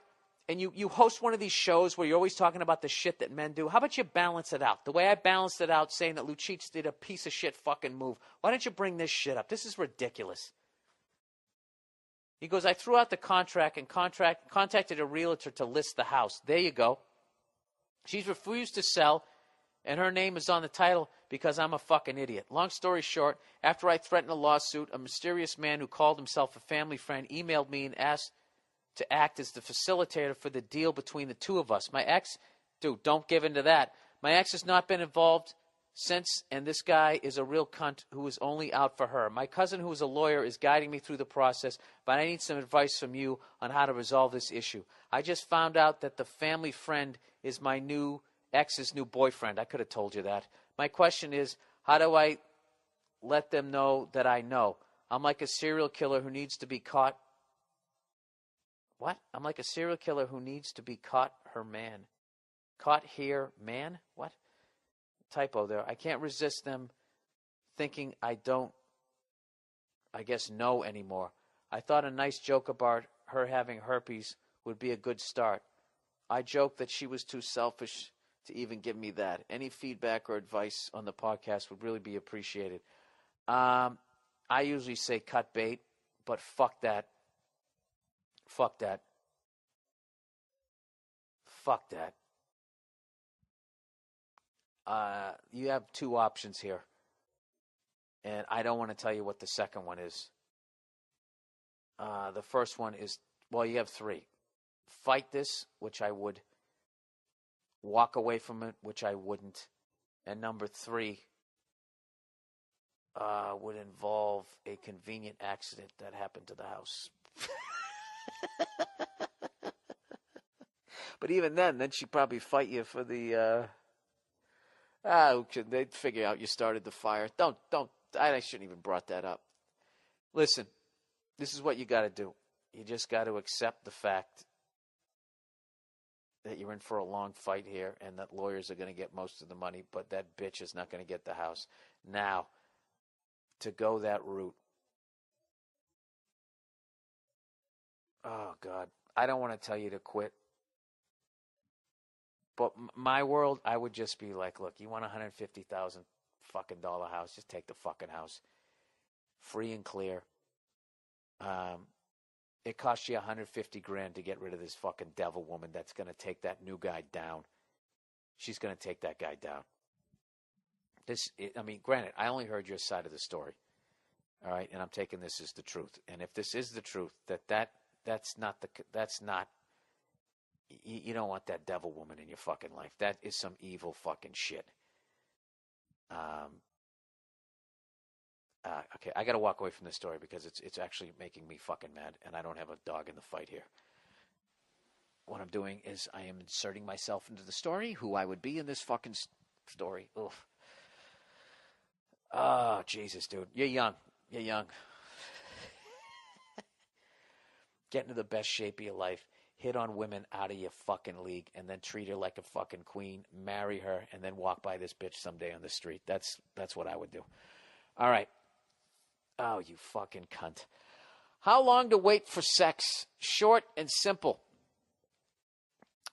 and you host one of these shows where you're always talking about the shit that men do, how about you balance it out? The way I balanced it out saying that Lucic did a piece of shit fucking move. Why don't you bring this shit up? This is ridiculous. He goes, I threw out the contract and contacted a realtor to list the house. There you go. She's refused to sell, and her name is on the title because I'm a fucking idiot. Long story short, after I threatened a lawsuit, a mysterious man who called himself a family friend emailed me and asked to act as the facilitator for the deal between the two of us. My ex, dude, don't give in to that. My ex has not been involved since, and this guy is a real cunt who is only out for her. My cousin, who is a lawyer, is guiding me through the process, but I need some advice from you on how to resolve this issue. I just found out that the family friend is my new ex's new boyfriend. I could have told you that. My question is, how do I let them know that I know? I'm like a serial killer who needs to be caught. What? I'm like a serial killer who needs to be caught her man. Caught here, man? What? Typo there. I can't resist them thinking I don't, I guess, know anymore. I thought a nice joke about her having herpes would be a good start. I joked that she was too selfish to even give me that. Any feedback or advice on the podcast would really be appreciated. I usually say cut bait, but fuck that. Fuck that. Fuck that. You have two options here. And I don't want to tell you what the second one is. The first one is, well, you have three. Fight this, which I would. Walk away from it, which I wouldn't. And number three would involve a convenient accident that happened to the house. But even then she'd probably fight you for the, they'd figure out you started the fire. I shouldn't even brought that up. Listen, this is what you got to do. You just got to accept the fact that you're in for a long fight here and that lawyers are going to get most of the money, but that bitch is not going to get the house. Now, to go that route, oh, God, I don't want to tell you to quit. But my world, I would just be like, look, you want $150,000 fucking dollar house, just take the fucking house. Free and clear. It costs you $150,000 to get rid of this fucking devil woman that's going to take that new guy down. She's going to take that guy down. Granted, I only heard your side of the story. All right, and I'm taking this as the truth. And if this is the truth, that's not, you don't want that devil woman in your fucking life. That is some evil fucking shit. Okay, I got to walk away from this story because it's actually making me fucking mad, and I don't have a dog in the fight here. What I'm doing is I am inserting myself into the story, who I would be in this fucking story. Oof. Oh, Jesus, dude. You're young. You're young. Get into the best shape of your life. Hit on women out of your fucking league, and then treat her like a fucking queen. Marry her, and then walk by this bitch someday on the street. That's what I would do. All right. Oh, you fucking cunt. How long to wait for sex? Short and simple.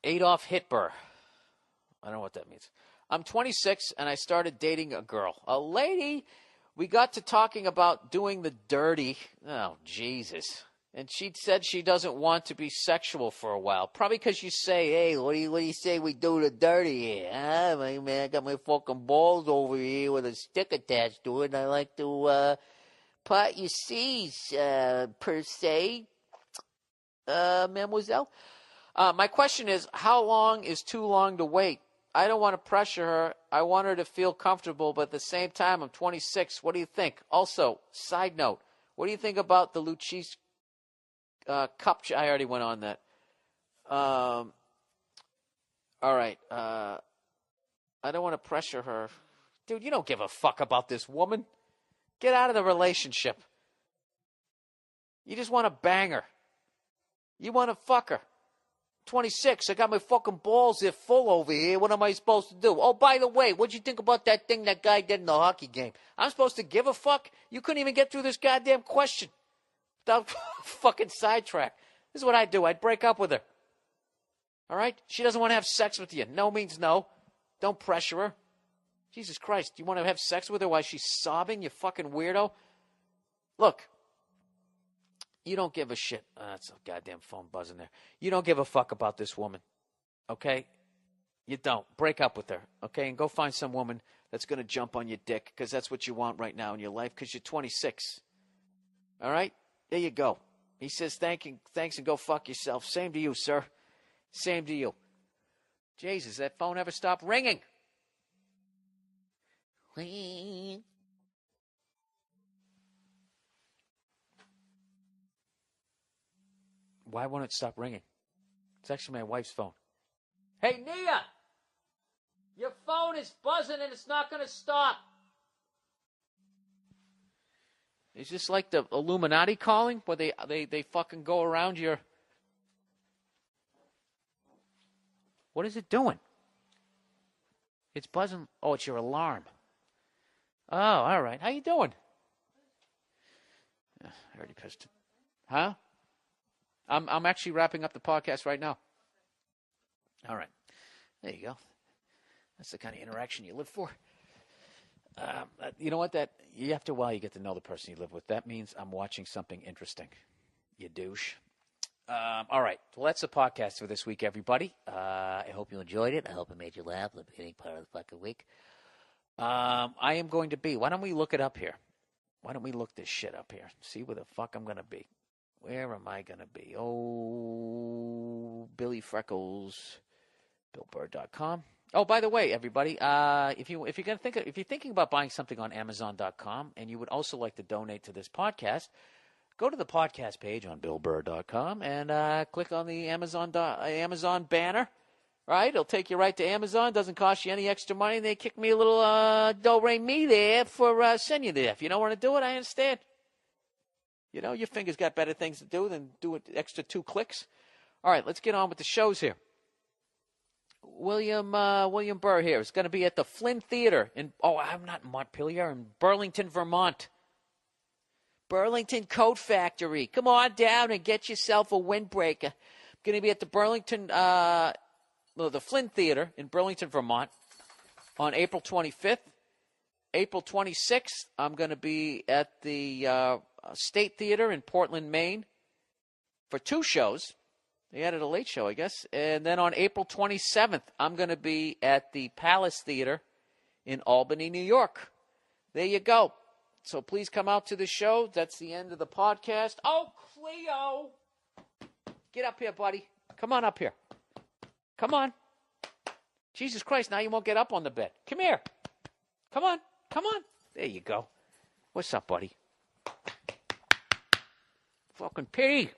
Adolf Hitler. I don't know what that means. I'm 26, and I started dating a girl. A lady. We got to talking about doing the dirty. Oh, Jesus. And she said she doesn't want to be sexual for a while. Probably because you say, hey, what do you say we do the dirty here? Huh? Man, I got my fucking balls over here with a stick attached to it, and I like to pot your C's, per se, mademoiselle. My question is, how long is too long to wait? I don't want to pressure her. I want her to feel comfortable, but at the same time, I'm 26. What do you think? Also, side note, what do you think about the Luchis cup? I already went on that. All right. I don't want to pressure her. Dude, you don't give a fuck about this woman. Get out of the relationship. You just want to bang her. You want to fuck her. 26. I got my fucking balls there full over here. What am I supposed to do? Oh, by the way, what'd you think about that thing that guy did in the hockey game? I'm supposed to give a fuck? You couldn't even get through this goddamn question without fucking sidetrack. This is what I'd do. I'd break up with her. All right? She doesn't want to have sex with you. No means no. Don't pressure her. Jesus Christ. You want to have sex with her while she's sobbing, you fucking weirdo? Look. You don't give a shit. That's a goddamn phone buzzing there. You don't give a fuck about this woman. Okay? You don't. Break up with her. Okay? And go find some woman that's going to jump on your dick because that's what you want right now in your life because you're 26. All right? There you go. He says thanks and go fuck yourself. Same to you, sir. Same to you. Jesus, that phone ever stopped ringing? Why won't it stop ringing? It's actually my wife's phone. Hey, Nia! Your phone is buzzing and it's not going to stop. Is this like the Illuminati calling where they fucking go around your... What is it doing? It's buzzing. Oh, it's your alarm. Oh, all right. How you doing? I already pissed it. Huh? I'm actually wrapping up the podcast right now. All right. There you go. That's the kind of interaction you live for. You know what? After a while, you get to know the person you live with. That means I'm watching something interesting. You douche. All right. Well, that's the podcast for this week, everybody. I hope you enjoyed it. I hope it made you laugh at the beginning part of the fucking week. I am going to be. Why don't we look it up here? Why don't we look this shit up here? See where the fuck I'm going to be. Where am I going to be? Oh, Billy Freckles, BillBurr.com. Oh, by the way, everybody, if you're thinking about buying something on Amazon.com and you would also like to donate to this podcast, go to the podcast page on BillBurr.com and click on the Amazon banner. Right? It'll take you right to Amazon. Doesn't cost you any extra money. They kick me a little do-re-mi there for send you there. If you don't want to do it, I understand. You know, your finger's got better things to do than do an extra 2 clicks. All right, let's get on with the shows here. William Burr here. It's going to be at the Flynn Theater I'm not in Montpelier, in Burlington, Vermont. Burlington Coat Factory. Come on down and get yourself a windbreaker. I'm going to be at the Burlington the Flynn Theater in Burlington, Vermont on April 25th. April 26th, I'm going to be at the State Theater in Portland, Maine for 2 shows. They added a late show, I guess. And then on April 27th, I'm going to be at the Palace Theater in Albany, New York. There you go. So please come out to the show. That's the end of the podcast. Oh, Cleo. Get up here, buddy. Come on up here. Come on. Jesus Christ, now you won't get up on the bed. Come here. Come on. Come on. There you go. What's up, buddy? Fucking pee.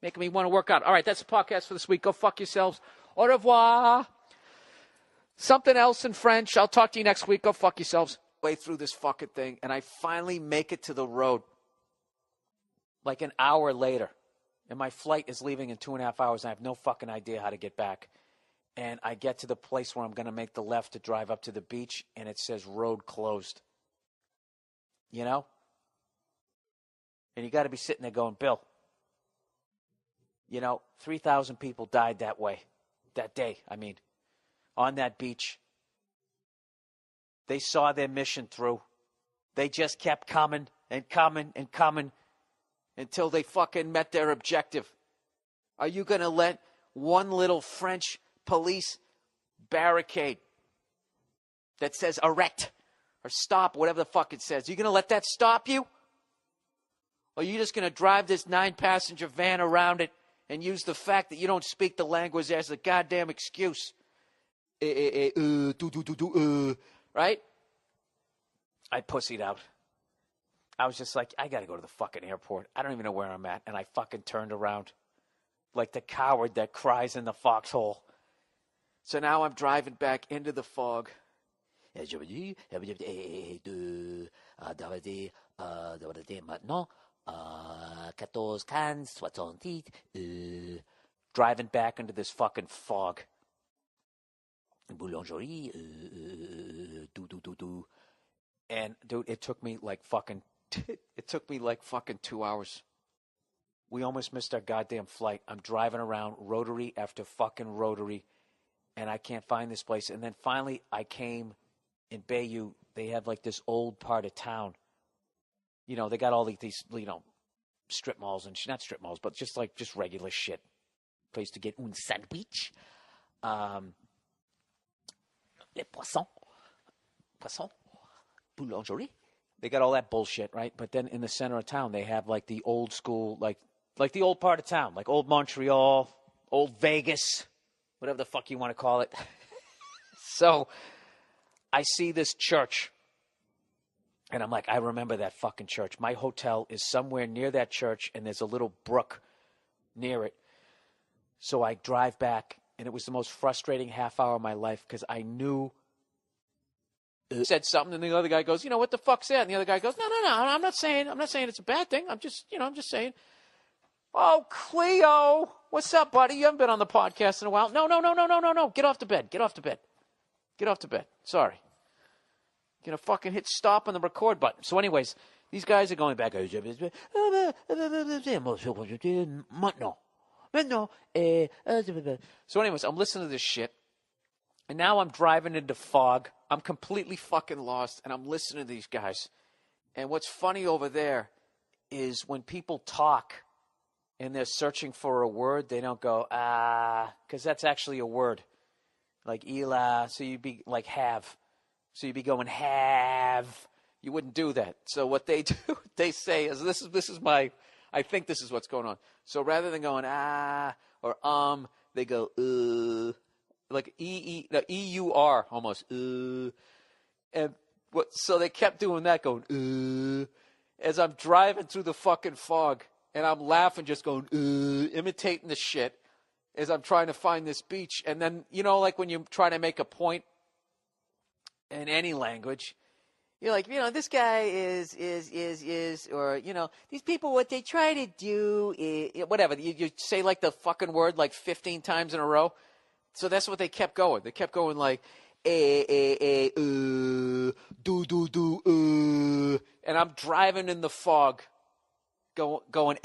Making me want to work out. All right, that's the podcast for this week. Go fuck yourselves. Au revoir. Something else in French. I'll talk to you next week. Go fuck yourselves. Way through this fucking thing, and I finally make it to the road like an hour later. And my flight is leaving in 2.5 hours, and I have no fucking idea how to get back. And I get to the place where I'm going to make the left to drive up to the beach, and it says road closed. You know? And you got to be sitting there going, Bill, 3,000 people died that day, on that beach. They saw their mission through. They just kept coming and coming and coming until they fucking met their objective. Are you going to let one little French police barricade that says arrête or stop, whatever the fuck it says, are you going to let that stop you? Or are you just going to drive this 9-passenger van around it and use the fact that you don't speak the language as a goddamn excuse? Right? I pussied out. I was just like, I got to go to the fucking airport. I don't even know where I'm at. And I fucking turned around like the coward that cries in the foxhole. So now I'm driving back into the fog. Driving back into this fucking fog. Boulangerie, and dude, it took me like fucking 2 hours. We almost missed our goddamn flight. I'm driving around rotary after fucking rotary, and I can't find this place. And then finally, I came in Bayou. They have like this old part of town. They got all these strip malls and not strip malls, but just regular shit. Place to get un sandwich. Les poissons, boulangerie. They got all that bullshit, right? But then in the center of town, they have like the old school, like the old part of town, like old Montreal, old Vegas, whatever the fuck you want to call it. So I see this church, and I'm like, I remember that fucking church. My hotel is somewhere near that church, and there's a little brook near it. So I drive back. And it was the most frustrating half hour of my life because I knew said something, and the other guy goes, what the fuck's that? And the other guy goes, no, I'm not saying it's a bad thing. I'm just saying. Oh, Cleo, what's up, buddy? You haven't been on the podcast in a while. No. Get off the bed. Sorry. You're gonna fucking hit stop on the record button. So, anyways, these guys are going back. So anyways, I'm listening to this shit, and now I'm driving into fog. I'm completely fucking lost, and I'm listening to these guys. And what's funny over there is when people talk and they're searching for a word, they don't go, because that's actually a word. Like Ela, so you'd be like have. So you'd be going have. You wouldn't do that. So what they do, they say is, this is my... I think this is what's going on. So rather than going or they go like EUR almost and so they kept doing that, going as I'm driving through the fucking fog, and I'm laughing, just going imitating the shit as I'm trying to find this beach. And then like when you try to make a point in any language. You're like, this guy is, or, these people, what they try to do is, whatever. You say like the fucking word like 15 times in a row. So that's what they kept going. They kept going like, do, and I'm driving in the fog. going,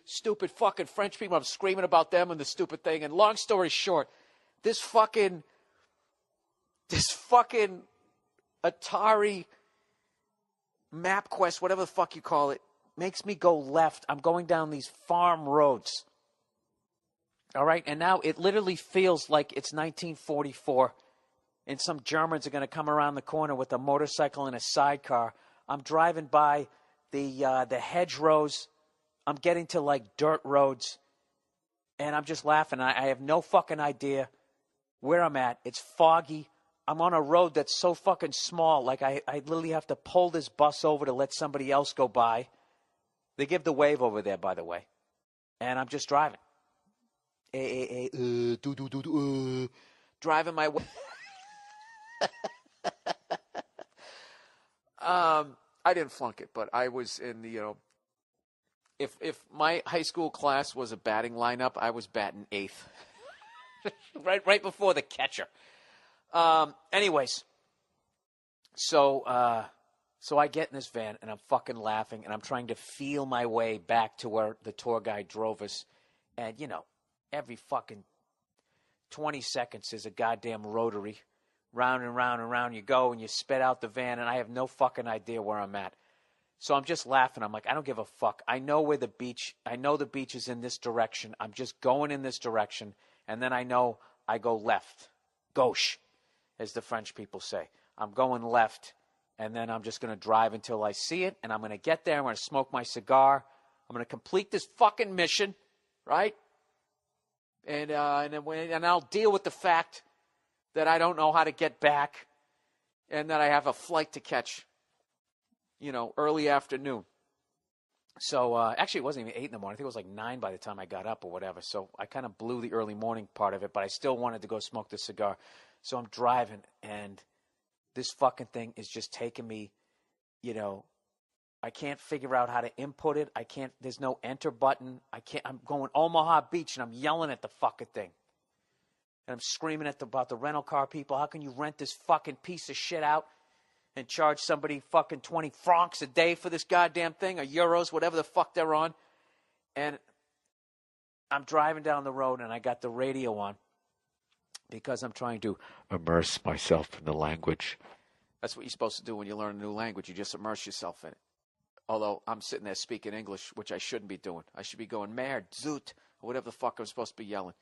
stupid fucking French people. I'm screaming about them and the stupid thing. And long story short, this fucking Atari MapQuest, whatever the fuck you call it, makes me go left. I'm going down these farm roads. All right, and now it literally feels like it's 1944, and some Germans are going to come around the corner with a motorcycle and a sidecar. I'm driving by the hedgerows. I'm getting to, like, dirt roads, and I'm just laughing. I have no fucking idea where I'm at. It's foggy. I'm on a road that's so fucking small, like I literally have to pull this bus over to let somebody else go by. They give the wave over there, by the way, and I'm just driving. Driving my way. I didn't flunk it, but I was in the, if my high school class was a batting lineup, I was batting eighth. right before the catcher. Anyways, so I get in this van and I'm fucking laughing and I'm trying to feel my way back to where the tour guide drove us. And, every fucking 20 seconds is a goddamn rotary. Round and round and round you go, and you spit out the van, and I have no fucking idea where I'm at. So I'm just laughing. I'm like, I don't give a fuck. I know the beach is in this direction. I'm just going in this direction, and then I know I go left. Gauche, as the French people say. I'm going left, and then I'm just going to drive until I see it, and I'm going to get there. I'm going to smoke my cigar. I'm going to complete this fucking mission, right? And I'll deal with the fact that I don't know how to get back and that I have a flight to catch, early afternoon. So actually, it wasn't even 8 in the morning. I think it was like 9 by the time I got up or whatever. So I kind of blew the early morning part of it, but I still wanted to go smoke the cigar. So I'm driving, and this fucking thing is just taking me, I can't figure out how to input it. There's no enter button. I'm going Omaha Beach, and I'm yelling at the fucking thing. And I'm screaming about the rental car people. How can you rent this fucking piece of shit out and charge somebody fucking 20 francs a day for this goddamn thing, or euros, whatever the fuck they're on? And I'm driving down the road, and I got the radio on because I'm trying to immerse myself in the language. That's what you're supposed to do when you learn a new language. You just immerse yourself in it. Although I'm sitting there speaking English, which I shouldn't be doing. I should be going, merde, zoot, or whatever the fuck I'm supposed to be yelling.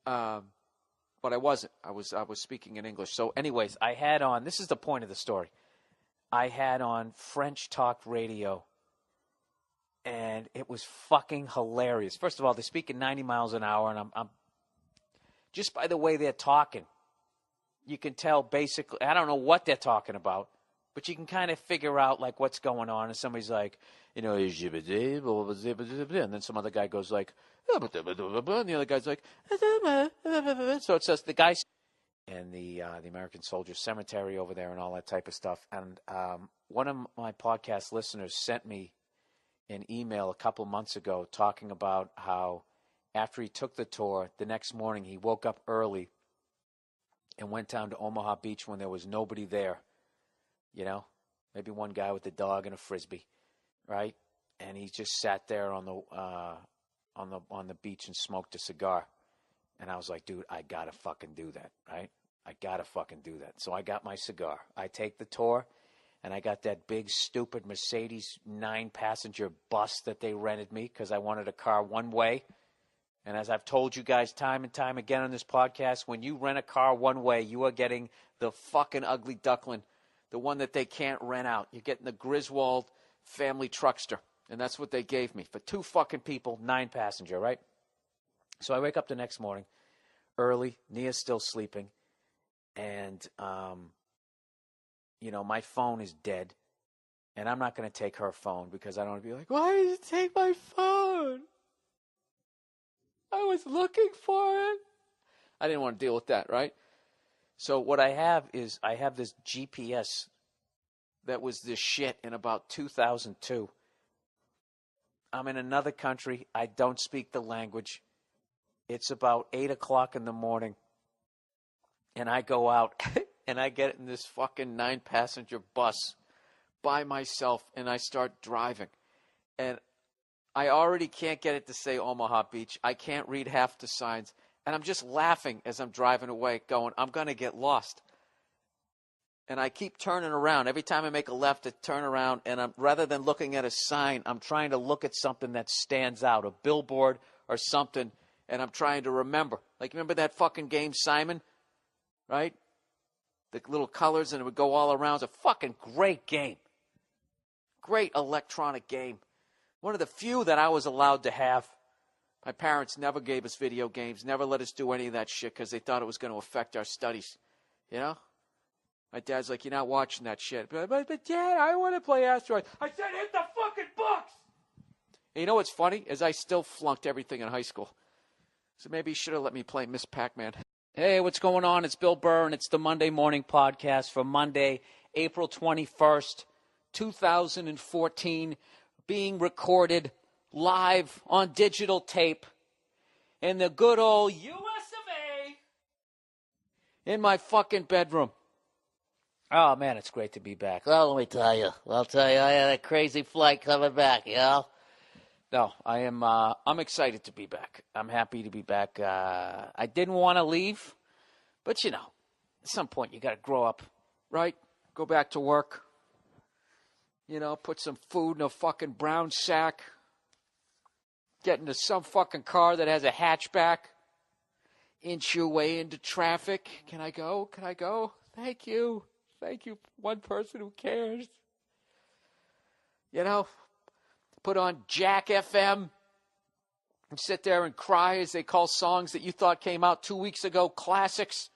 But I wasn't. I was speaking in English. So anyways, I had on, this is the point of the story. I had on French talk radio, and it was fucking hilarious. First of all, they're speaking 90 miles an hour, and I'm just by the way they're talking, you can tell basically, I don't know what they're talking about, but you can kind of figure out, like, what's going on. And somebody's like, and then some other guy goes like, and the other guy's like, so it says the guy and the American Soldier Cemetery over there and all that type of stuff. And one of my podcast listeners sent me an email a couple months ago talking about how after he took the tour, the next morning he woke up early and went down to Omaha Beach when there was nobody there. Maybe one guy with a dog and a frisbee, right? And he just sat there on the beach and smoked a cigar. And I was like, dude, I gotta fucking do that, right? I gotta fucking do that. So I got my cigar. I take the tour, and I got that big, stupid Mercedes 9-passenger bus that they rented me because I wanted a car one way. And as I've told you guys time and time again on this podcast, when you rent a car one way, you are getting the fucking ugly duckling, the one that they can't rent out. You're getting the Griswold family truckster. And that's what they gave me for 2 fucking people, 9-passenger, right? So I wake up the next morning early. Nia's still sleeping. And, my phone is dead. And I'm not going to take her phone because I don't want to be like, why did you take my phone? I was looking for it. I didn't want to deal with that, right? So what I have is I have this GPS that was this shit in about 2002. I'm in another country. I don't speak the language. It's about 8 o'clock in the morning. And I go out and I get in this fucking 9-passenger bus by myself, and I start driving. And I already can't get it to say Omaha Beach. I can't read half the signs. And I'm just laughing as I'm driving away, going, I'm going to get lost. And I keep turning around. Every time I make a left, I turn around, and rather than looking at a sign, I'm trying to look at something that stands out, a billboard or something, and I'm trying to remember. Like, remember that fucking game, Simon? Right? The little colors, and it would go all around. It's a fucking great game. Great electronic game. One of the few that I was allowed to have. My parents never gave us video games, never let us do any of that shit because they thought it was going to affect our studies. You know? My dad's like, you're not watching that shit. But Dad, I want to play Asteroids. I said, hit the fucking books! And you know what's funny? Is I still flunked everything in high school. So maybe you should have let me play Miss Pac-Man. Hey, what's going on? It's Bill Burr, and it's the Monday Morning Podcast for Monday, April 21st, 2014, being recorded live on digital tape in the good old US of A in my fucking bedroom. Oh, man, it's great to be back. Well, let me tell you. I'll tell you, I had a crazy flight coming back, you know? No, I'm excited to be back. I'm happy to be back. I didn't want to leave, but, you know, at some point you got to grow up, right? Go back to work. You know, put some food in a fucking brown sack. Get into some fucking car that has a hatchback. Inch your way into traffic. Can I go? Can I go? Thank you. Thank you, one person who cares. You know, put on Jack FM and sit there and cry as they call songs that you thought came out 2 weeks ago classics.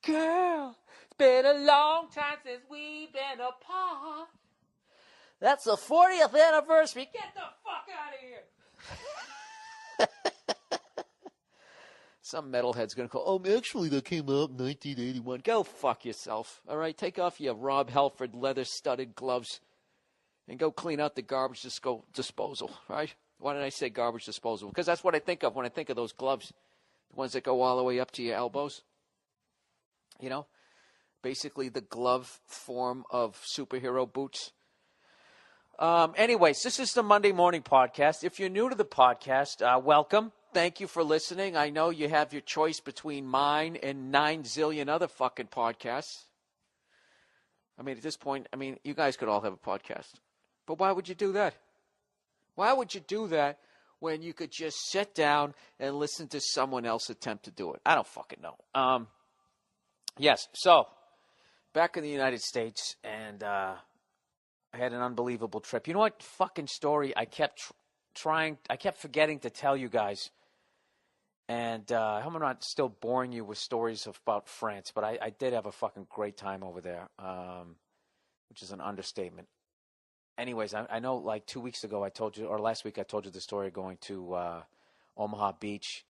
Girl, it's been a long time since we've been apart. That's the 40th anniversary. Get the fuck out of here. Some metalhead's going to call, actually, that came out in 1981. Go fuck yourself, all right? Take off your Rob Halford leather-studded gloves and go clean out the garbage disposal, right? Why did I say garbage disposal? Because that's what I think of when I think of those gloves, the ones that go all the way up to your elbows. You know, basically the glove form of superhero boots. Anyways, this is the Monday Morning Podcast. If you're new to the podcast, welcome. Thank you for listening. I know you have your choice between mine and 9 zillion other fucking podcasts. I mean, at this point, you guys could all have a podcast. But why would you do that? Why would you do that when you could just sit down and listen to someone else attempt to do it? I don't fucking know. Yes, so, back in the United States, and I had an unbelievable trip. You know what fucking story I kept forgetting to tell you guys? And I hope I'm not still boring you with stories about France, but I did have a fucking great time over there, which is an understatement. Anyways, I know like 2 weeks ago I told you, or last week I told you the story of going to Omaha Beach